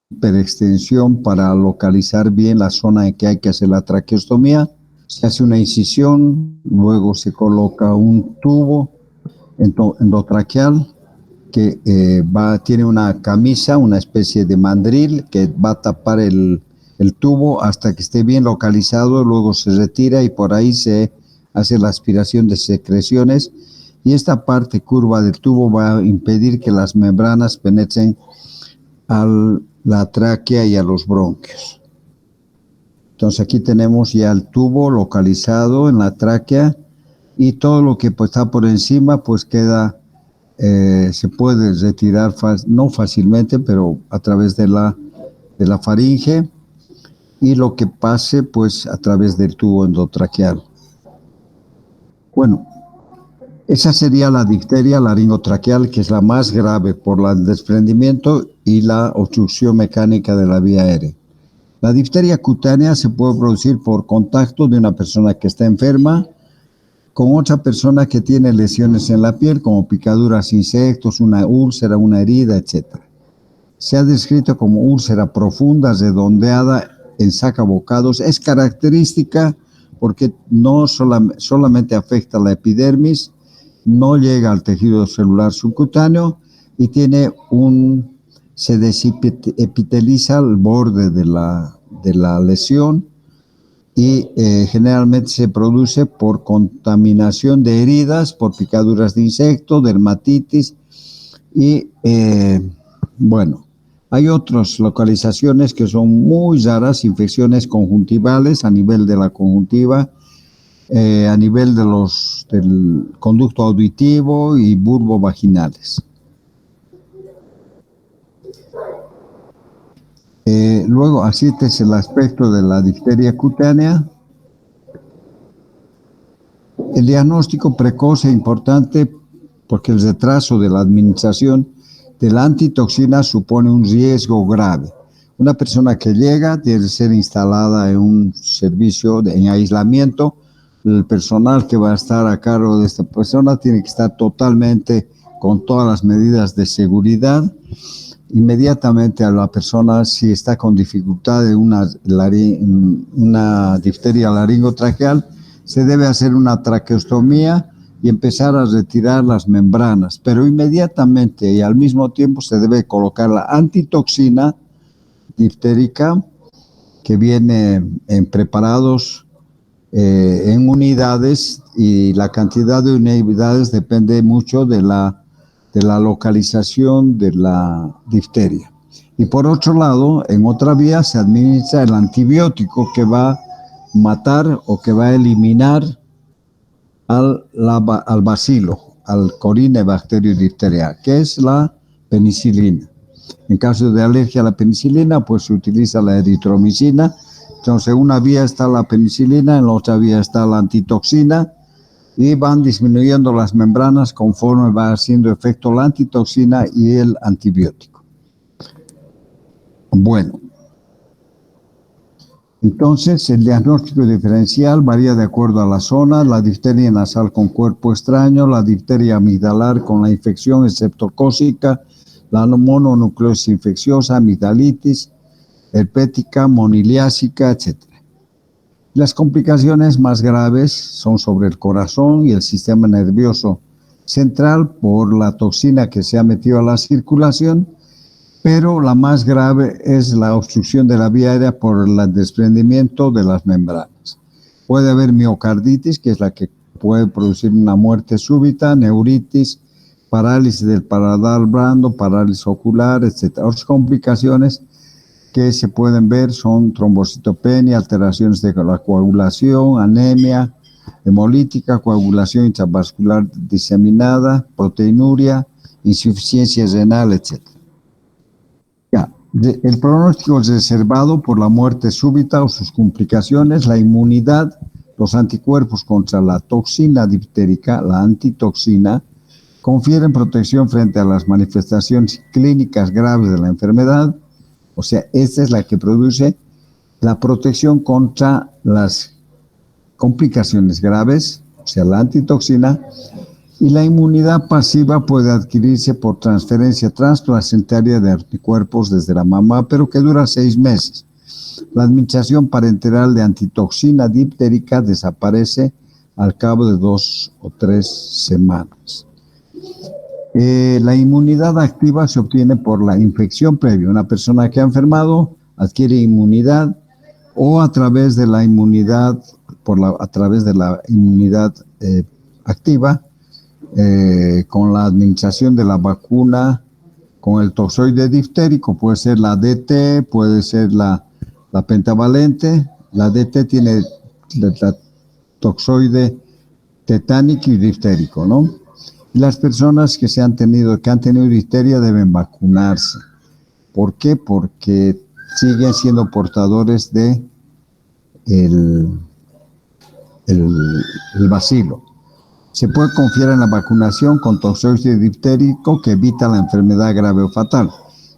Speaker 1: hiperextensión para localizar bien la zona en que hay que hacer la traqueostomía. Se hace una incisión, luego se coloca un tubo endotraqueal que tiene una camisa, una especie de mandril que va a tapar el tubo hasta que esté bien localizado. Luego se retira y por ahí se hace la aspiración de secreciones, y esta parte curva del tubo va a impedir que las membranas penetren a la tráquea y a los bronquios. Entonces aquí tenemos ya el tubo localizado en la tráquea, y todo lo que está por encima pues queda, se puede retirar no fácilmente, pero a través de la faringe, y lo que pase pues a través del tubo endotraqueal. Bueno, esa sería la difteria laringotraqueal, que es la más grave por el desprendimiento y la obstrucción mecánica de la vía aérea. La difteria cutánea se puede producir por contacto de una persona que está enferma con otra persona que tiene lesiones en la piel, como picaduras, insectos, una úlcera, una herida, etc. Se ha descrito como úlcera profunda, redondeada, en sacabocados. Es característica porque no solamente afecta la epidermis, no llega al tejido celular subcutáneo y se desepiteliza el borde de la lesión, y generalmente se produce por contaminación de heridas, por picaduras de insecto, dermatitis, y bueno, hay otras localizaciones que son muy raras, infecciones conjuntivales a nivel de la conjuntiva, a nivel del conducto auditivo y bulbovaginales. Luego, así es el aspecto de la difteria cutánea. El diagnóstico precoz es importante porque el retraso de la administración de la antitoxina supone un riesgo grave. Una persona que llega debe ser instalada en un servicio en aislamiento. El personal que va a estar a cargo de esta persona tiene que estar totalmente con todas las medidas de seguridad. Inmediatamente a la persona, si está con dificultad de una difteria laringotraqueal, se debe hacer una traqueostomía y empezar a retirar las membranas, pero inmediatamente y al mismo tiempo se debe colocar la antitoxina diftérica que viene en preparados en unidades, y la cantidad de unidades depende mucho de la localización de la difteria. Y por otro lado, en otra vía se administra el antibiótico que va a matar o que va a eliminar al bacilo, al Corynebacterium diphtheriae, que es la penicilina. En caso de alergia a la penicilina, pues se utiliza la eritromicina. Entonces, en una vía está la penicilina, en la otra vía está la antitoxina, y van disminuyendo las membranas conforme va haciendo efecto la antitoxina y el antibiótico. Bueno, entonces el diagnóstico diferencial varía de acuerdo a la zona: la difteria nasal con cuerpo extraño, la difteria amigdalar con la infección septocócica, la mononucleosis infecciosa, amigdalitis, herpética, moniliásica, etc. Las complicaciones más graves son sobre el corazón y el sistema nervioso central por la toxina que se ha metido a la circulación, pero la más grave es la obstrucción de la vía aérea por el desprendimiento de las membranas. Puede haber miocarditis, que es la que puede producir una muerte súbita, neuritis, parálisis del paladar blando, parálisis ocular, etc. Otras complicaciones que se pueden ver son trombocitopenia, alteraciones de la coagulación, anemia hemolítica, coagulación intravascular diseminada, proteinuria, insuficiencia renal, etc. El pronóstico es reservado por la muerte súbita o sus complicaciones. La inmunidad, los anticuerpos contra la toxina diftérica, la antitoxina, confieren protección frente a las manifestaciones clínicas graves de la enfermedad. O sea, esta es la que produce la protección contra las complicaciones graves, o sea, la antitoxina. Y la inmunidad pasiva puede adquirirse por transferencia transplacentaria de anticuerpos desde la mamá, pero que dura 6 meses. La administración parenteral de antitoxina diftérica desaparece al cabo de 2 o 3 semanas. La inmunidad activa se obtiene por la infección previa. Una persona que ha enfermado adquiere inmunidad, o a través de la inmunidad, a través de la inmunidad activa, con la administración de la vacuna con el toxoide diftérico. Puede ser la DT, puede ser la pentavalente. La DT tiene la toxoide tetánico y diftérico, ¿no? Y las personas que han tenido difteria deben vacunarse. ¿Por qué? Porque siguen siendo portadores de el bacilo. Se puede confiar en la vacunación con toxoide diftérico, que evita la enfermedad grave o fatal.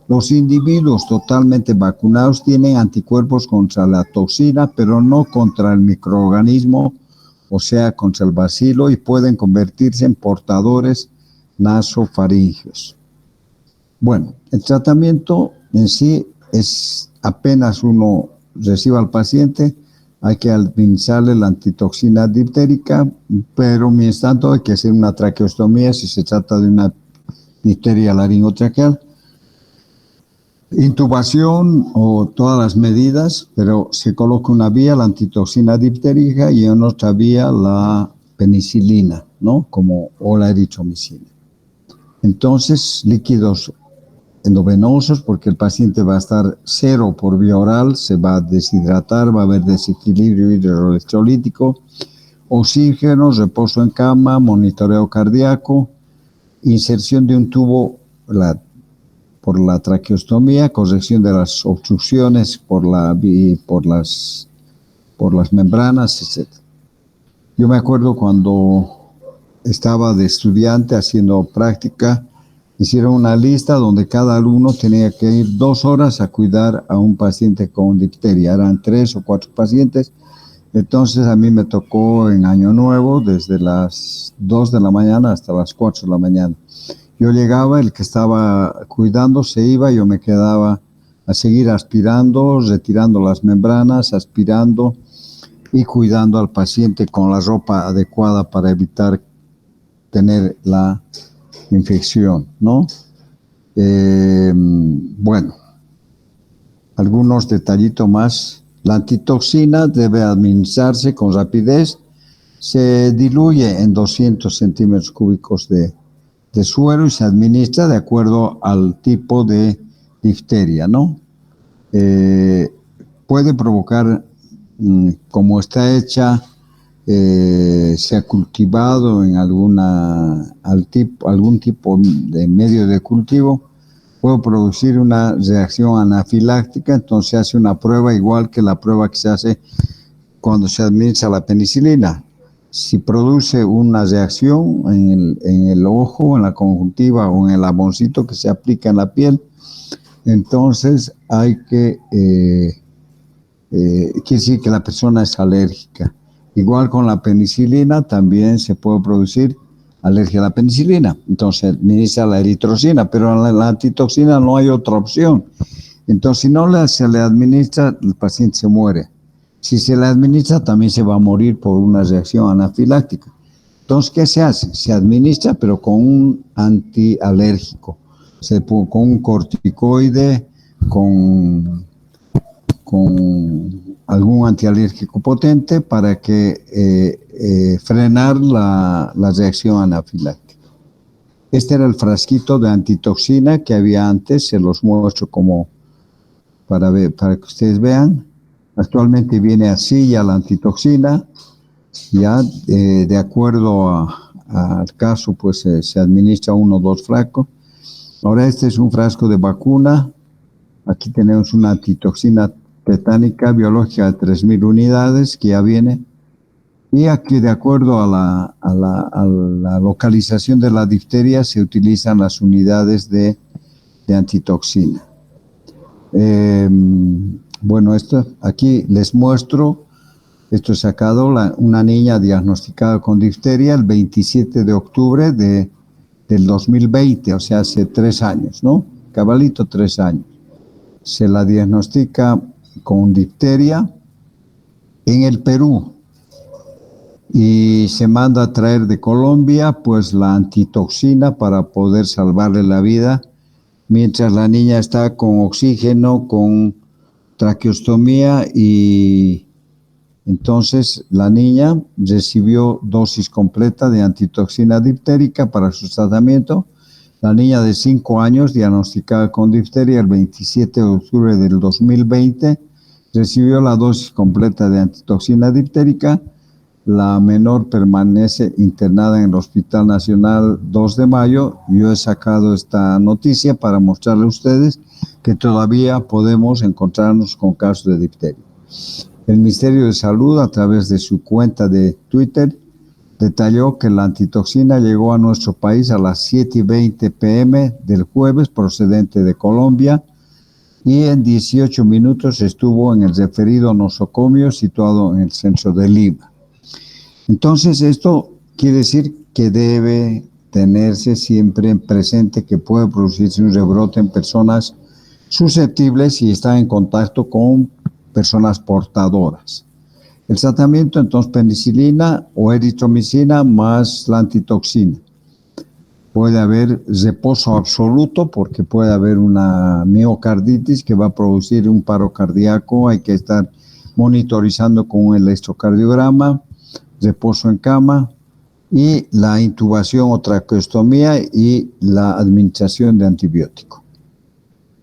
Speaker 1: Los individuos totalmente vacunados tienen anticuerpos contra la toxina, pero no contra el microorganismo, o sea, contra el bacilo, y pueden convertirse en portadores nasofaríngeos. Bueno, el tratamiento en sí es: apenas uno reciba al paciente, hay que administrarle la antitoxina diftérica, pero mientras tanto hay que hacer una traqueostomía si se trata de una difteria laringotraqueal. Intubación o todas las medidas, pero se coloca una vía la antitoxina diftérica y en otra vía la penicilina, ¿no? O la eritromicina. Entonces, líquidos endovenosos, porque el paciente va a estar 0 por vía oral, se va a deshidratar, va a haber desequilibrio hidroelectrolítico, oxígeno, reposo en cama, monitoreo cardíaco, inserción de un tubo por la traqueostomía, corrección de las obstrucciones por las membranas, etc. Yo me acuerdo cuando estaba de estudiante haciendo práctica, hicieron una lista donde cada alumno tenía que ir 2 horas a cuidar a un paciente con difteria. Eran 3 o 4 pacientes. Entonces a mí me tocó en Año Nuevo desde las 2 de la mañana hasta las 4 de la mañana. Yo llegaba, el que estaba cuidando se iba, yo me quedaba a seguir aspirando, retirando las membranas, aspirando y cuidando al paciente con la ropa adecuada para evitar tener la infección, ¿no? Bueno, algunos detallitos más. La antitoxina debe administrarse con rapidez. Se diluye en 200 centímetros cúbicos de suero y se administra de acuerdo al tipo de difteria, ¿no? Puede provocar, como está hecha, se ha cultivado en algún tipo de medio de cultivo, puede producir una reacción anafiláctica. Entonces se hace una prueba igual que la prueba que se hace cuando se administra la penicilina. Si produce una reacción en el ojo, en la conjuntiva o en el jaboncito que se aplica en la piel, entonces hay que, quiere decir que la persona es alérgica. Igual con la penicilina también se puede producir alergia a la penicilina. Entonces administra la eritrocina, pero en la antitoxina no hay otra opción. Entonces si no se le administra, el paciente se muere. Si se le administra, también se va a morir por una reacción anafiláctica. Entonces, ¿qué se hace? Se administra, pero con un antialérgico. Con un corticoide, con algún antialérgico potente para que frenar la reacción anafiláctica. Este era el frasquito de antitoxina que había antes. Se los muestro como para que ustedes vean. Actualmente viene así ya la antitoxina, ya de acuerdo al caso, pues se administra 1 o 2 frascos. Ahora este es un frasco de vacuna. Aquí tenemos una antitoxina tetánica biológica de 3,000 unidades que ya viene. Y aquí, de acuerdo a la localización de la difteria, se utilizan las unidades de antitoxina. Bueno, aquí les muestro, esto es sacado, una niña diagnosticada con difteria el 27 de octubre del 2020, o sea, hace 3 años, ¿no? Cabalito 3 años. Se la diagnostica con difteria en el Perú y se manda a traer de Colombia, pues, la antitoxina para poder salvarle la vida, mientras la niña está con oxígeno, con traqueostomía, y entonces la niña recibió dosis completa de antitoxina diftérica para su tratamiento. La niña de 5 años, diagnosticada con difteria el 27 de octubre del 2020, recibió la dosis completa de antitoxina diftérica. La menor permanece internada en el Hospital Nacional 2 de Mayo. Yo he sacado esta noticia para mostrarle a ustedes que todavía podemos encontrarnos con casos de difteria. El Ministerio de Salud, a través de su cuenta de Twitter, detalló que la antitoxina llegó a nuestro país a las 7:20 p.m. del jueves, procedente de Colombia, y en 18 minutos estuvo en el referido nosocomio situado en el centro de Lima. Entonces, esto quiere decir que debe tenerse siempre presente que puede producirse un rebrote en personas susceptibles si están en contacto con personas portadoras. El tratamiento, entonces, penicilina o eritromicina más la antitoxina. Puede haber reposo absoluto porque puede haber una miocarditis que va a producir un paro cardíaco. Hay que estar monitorizando con un electrocardiograma, reposo en cama, y la intubación o traqueostomía y la administración de antibiótico.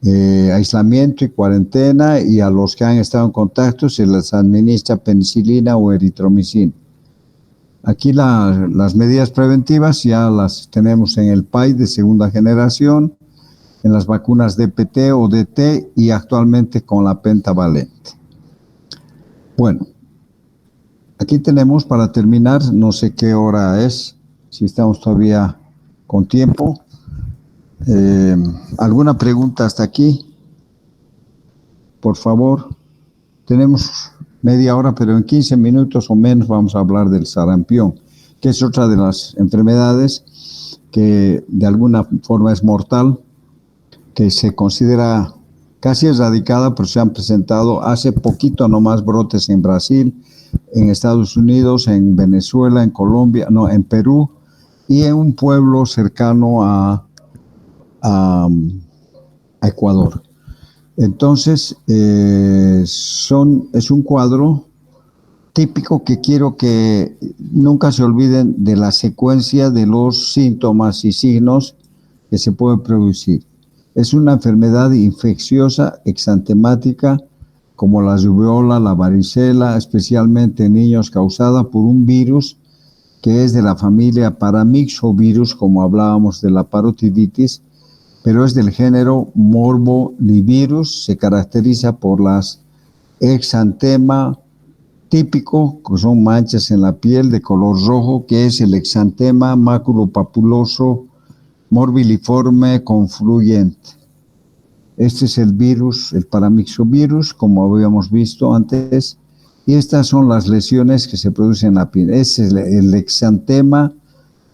Speaker 1: Aislamiento y cuarentena, y a los que han estado en contacto se les administra penicilina o eritromicina. Aquí las medidas preventivas ya las tenemos en el PAI de segunda generación, en las vacunas DPT o DT y actualmente con la pentavalente. Bueno, aquí tenemos, para terminar, no sé qué hora es, si estamos todavía con tiempo. ¿Alguna pregunta hasta aquí? Por favor. Tenemos media hora, pero en 15 minutos o menos vamos a hablar del sarampión, que es otra de las enfermedades que de alguna forma es mortal, que se considera casi erradicada, pero se han presentado hace poquito nomás brotes en Brasil, en Estados Unidos, en Venezuela, en Colombia, no, en Perú, y en un pueblo cercano a Ecuador. Entonces, es un cuadro típico que quiero que nunca se olviden de la secuencia de los síntomas y signos que se pueden producir. Es una enfermedad infecciosa exantemática como la rubiola, la varicela, especialmente en niños, causada por un virus que es de la familia Paramyxovirus, como hablábamos de la parotiditis, pero es del género Morbollivirus. Se caracteriza por las exantema típico, que son manchas en la piel de color rojo, que es el exantema maculopapuloso morbilliforme confluyente. Este es el virus, el paramyxovirus, como habíamos visto antes, y estas son las lesiones que se producen en la piel. Este es el exantema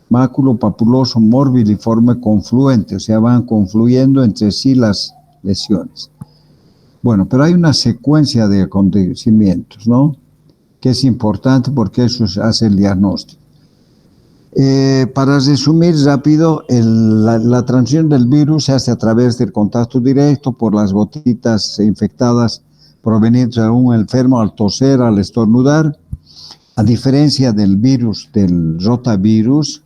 Speaker 1: maculopapuloso morbilliforme confluente, o sea, van confluyendo entre sí las lesiones. Bueno, pero hay una secuencia de acontecimientos, ¿no? Que es importante porque eso hace el diagnóstico. Para resumir rápido, la transmisión del virus se hace a través del contacto directo por las gotitas infectadas provenientes de un enfermo al toser, al estornudar, a diferencia del virus, del rotavirus,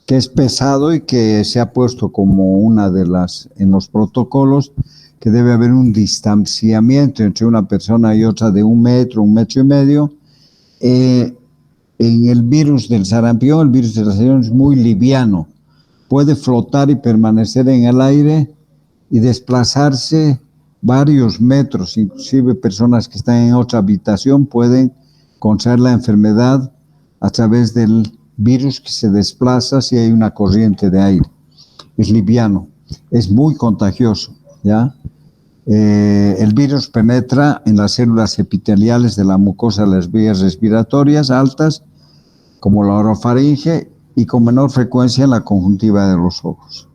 Speaker 1: que es pesado y que se ha puesto como una de las, en los protocolos, que debe haber un distanciamiento entre una persona y otra de 1 metro, 1,5 metros. En el virus del sarampión, el virus del sarampión es muy liviano, puede flotar y permanecer en el aire y desplazarse varios metros, inclusive personas que están en otra habitación pueden contraer la enfermedad a través del virus que se desplaza si hay una corriente de aire. Es liviano, es muy contagioso, ¿ya? El virus penetra en las células epiteliales de la mucosa de las vías respiratorias altas, como la orofaringe, y con menor frecuencia en la conjuntiva de los ojos.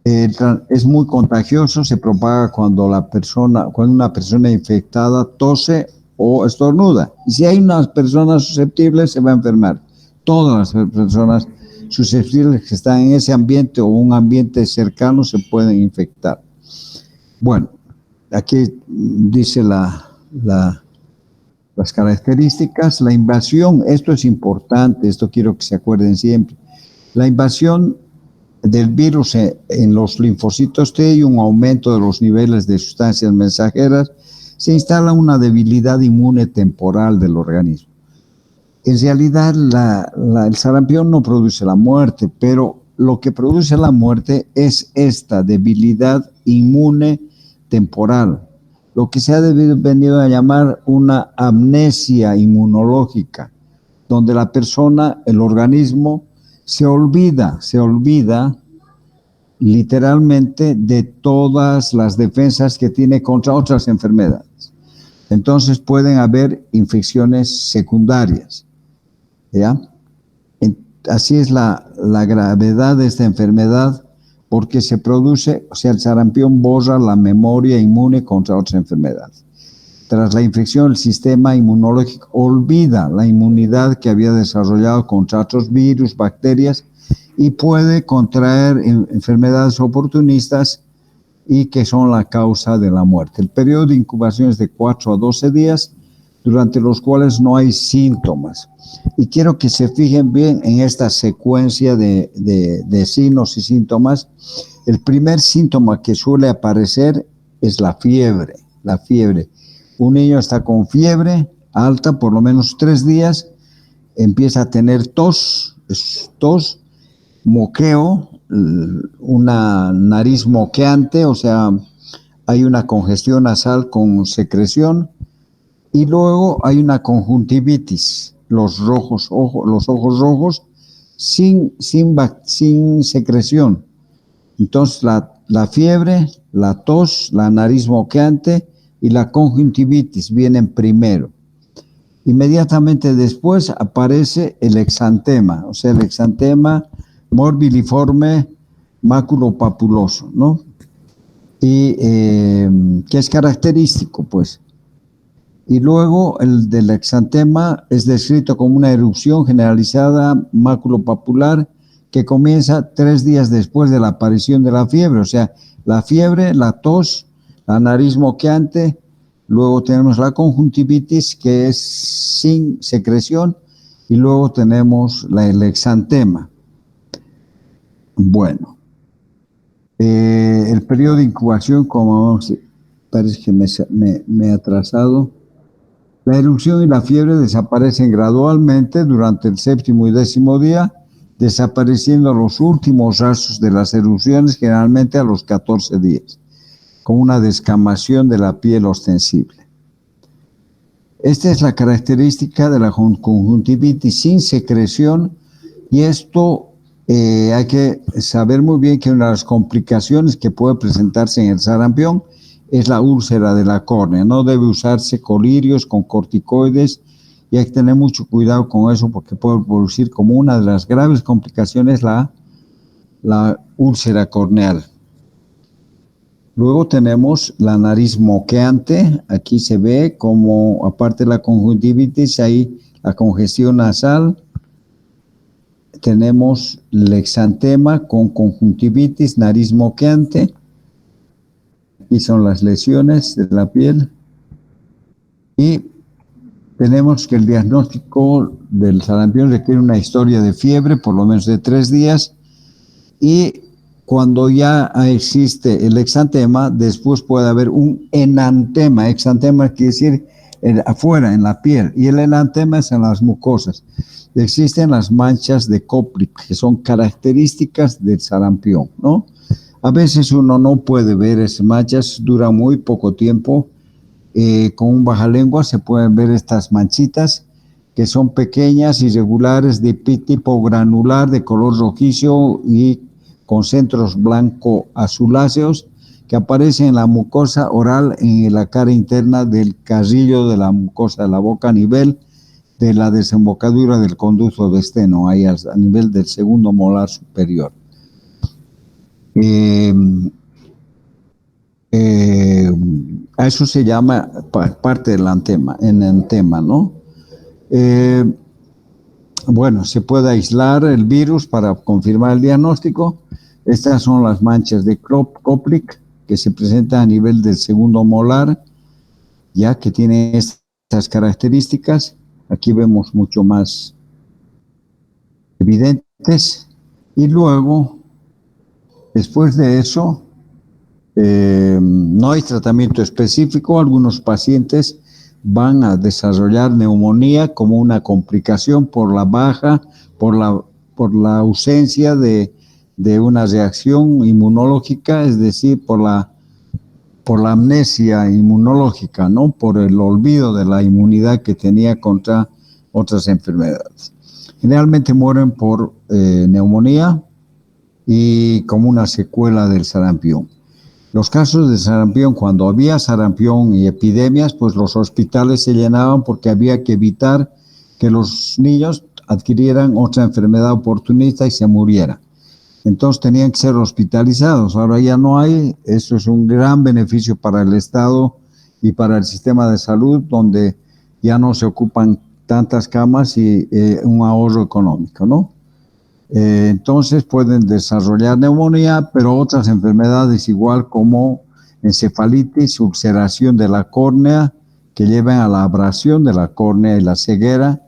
Speaker 1: Es muy contagioso, se propaga cuando una persona infectada tose o estornuda. Y si hay unas personas susceptibles, se va a enfermar. Todas las personas susceptibles que están en ese ambiente o un ambiente cercano se pueden infectar. Bueno, aquí dice las características. La invasión, esto es importante, esto quiero que se acuerden siempre. La invasión del virus en los linfocitos T y un aumento de los niveles de sustancias mensajeras, se instala una debilidad inmune temporal del organismo. En realidad, el sarampión no produce la muerte, pero lo que produce la muerte es esta debilidad inmune temporal, lo que se ha venido a llamar una amnesia inmunológica, donde la persona, el organismo, se olvida literalmente de todas las defensas que tiene contra otras enfermedades. Entonces pueden haber infecciones secundarias, ¿ya? Así es la gravedad de esta enfermedad, porque se produce, o sea, el sarampión borra la memoria inmune contra otras enfermedades. Tras la infección, el sistema inmunológico olvida la inmunidad que había desarrollado contra otros virus, bacterias, y puede contraer enfermedades oportunistas y que son la causa de la muerte. El periodo de incubación es de 4 a 12 días, durante los cuales no hay síntomas. Y quiero que se fijen bien en esta secuencia de signos y síntomas. El primer síntoma que suele aparecer es la fiebre. La fiebre. Un niño está con fiebre alta por lo menos 3 días, empieza a tener tos, moqueo, una nariz moqueante, o sea, hay una congestión nasal con secreción, y luego hay una conjuntivitis, los ojos rojos, sin secreción. Entonces, la fiebre, la tos, la nariz moqueante y la conjuntivitis vienen primero. Inmediatamente después aparece el exantema, o sea, el exantema morbilliforme maculopapuloso, ¿no? Y que es característico, pues. Y luego el del exantema es descrito como una erupción generalizada maculopapular que comienza 3 días después de la aparición de la fiebre. O sea, la fiebre, la tos, la nariz moqueante, luego tenemos la conjuntivitis, que es sin secreción, y luego tenemos el exantema. Bueno, el periodo de incubación, como parece que me he atrasado. La erupción y la fiebre desaparecen gradualmente durante el 7º y 10º día, desapareciendo los últimos rastros de las erupciones, generalmente a los 14 días, con una descamación de la piel ostensible. Esta es la característica de la conjuntivitis sin secreción, y esto hay que saber muy bien que una de las complicaciones que puede presentarse en el sarampión es la úlcera de la córnea. No debe usarse colirios con corticoides, y hay que tener mucho cuidado con eso porque puede producir como una de las graves complicaciones la úlcera corneal. Luego tenemos la nariz moqueante. Aquí se ve como, aparte de la conjuntivitis, hay la congestión nasal. Tenemos el exantema con conjuntivitis, nariz moqueante. Aquí son las lesiones de la piel. Y tenemos que el diagnóstico del sarampión requiere una historia de fiebre, por lo menos de 3 días. Y cuando ya existe el exantema, después puede haber un enantema. Exantema quiere decir afuera, en la piel, y el enantema es en las mucosas. Existen las manchas de Koplik, que son características del sarampión, ¿no? A veces uno no puede ver esas manchas, dura muy poco tiempo. Con un bajalengua se pueden ver estas manchitas, que son pequeñas, irregulares, de tipo granular, de color rojizo y con centros blanco-azuláceos, que aparecen en la mucosa oral, en la cara interna del carrillo de la mucosa de la boca, a nivel de la desembocadura del conducto de esteno, ahí a nivel del segundo molar superior. A eso se llama parte del enantema, ¿no? Bueno, se puede aislar el virus para confirmar el diagnóstico. Estas son las manchas de Koplik que se presentan a nivel del segundo molar, ya que tienen estas características. Aquí vemos mucho más evidentes. Y luego, después de eso, no hay tratamiento específico. Algunos pacientes van a desarrollar neumonía como una complicación por la baja, por la ausencia de una reacción inmunológica, es decir, por la amnesia inmunológica, ¿no? Por el olvido de la inmunidad que tenía contra otras enfermedades. Generalmente mueren por neumonía y como una secuela del sarampión. Los casos de sarampión, cuando había sarampión y epidemias, pues los hospitales se llenaban porque había que evitar que los niños adquirieran otra enfermedad oportunista y se murieran. Entonces tenían que ser hospitalizados. Ahora ya no hay. Eso es un gran beneficio para el Estado y para el sistema de salud, donde ya no se ocupan tantas camas y un ahorro económico, ¿no? Entonces pueden desarrollar neumonía, pero otras enfermedades igual como encefalitis, ulceración de la córnea, que llevan a la abrasión de la córnea y la ceguera.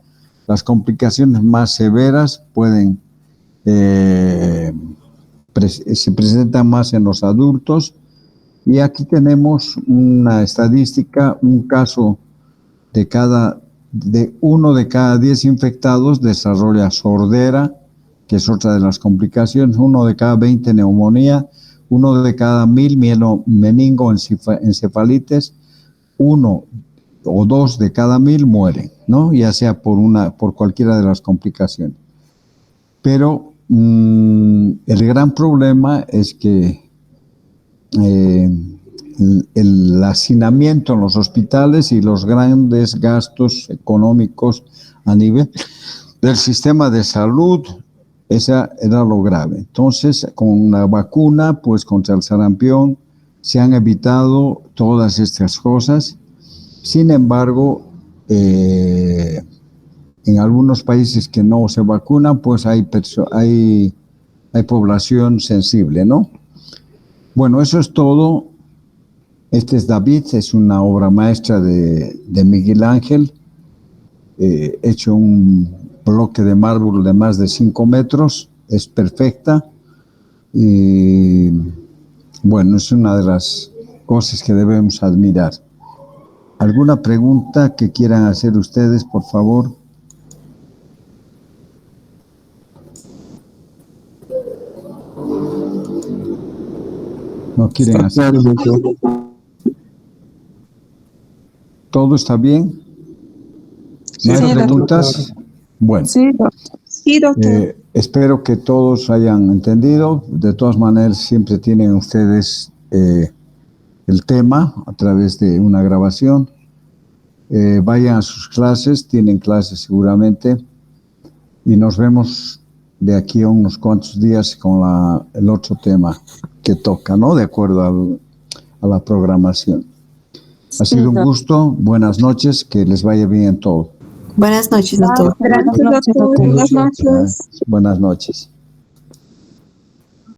Speaker 1: Las complicaciones más severas se presentan más en los adultos, y aquí tenemos una estadística: un caso de 1 de cada 10 infectados desarrolla sordera, que es otra de las complicaciones. 1 de cada 20 neumonía, 1 de cada 1000 meningoencefalitis, 1 o 2 de cada 1000 mueren, ¿no? Ya sea por cualquiera de las complicaciones. Pero el gran problema es que el hacinamiento en los hospitales y los grandes gastos económicos a nivel del sistema de salud, esa era lo grave. Entonces, con la vacuna, pues contra el sarampión, se han evitado todas estas cosas. Sin embargo, en algunos países que no se vacunan, pues hay población sensible, ¿no? Bueno, eso es todo. Este es David, es una obra maestra de Miguel Ángel, hecho un bloque de mármol de más de 5 metros, es perfecta y bueno, es una de las cosas que debemos admirar. ¿Alguna pregunta que quieran hacer ustedes, por favor? ¿No quieren hacer? ¿Todo está bien? ¿No hay preguntas? Bueno.
Speaker 2: Sí, doctor.
Speaker 1: Espero que todos hayan entendido. De todas maneras, siempre tienen ustedes el tema a través de una grabación. Vayan a sus clases, tienen clases seguramente, y nos vemos de aquí a unos cuantos días con el otro tema que toca, ¿no? De acuerdo a la programación. Ha sido un gusto. Buenas noches, que les vaya bien en todo.
Speaker 3: Buenas noches, doctor.
Speaker 2: Gracias, doctor. Buenas noches.
Speaker 1: Buenas noches.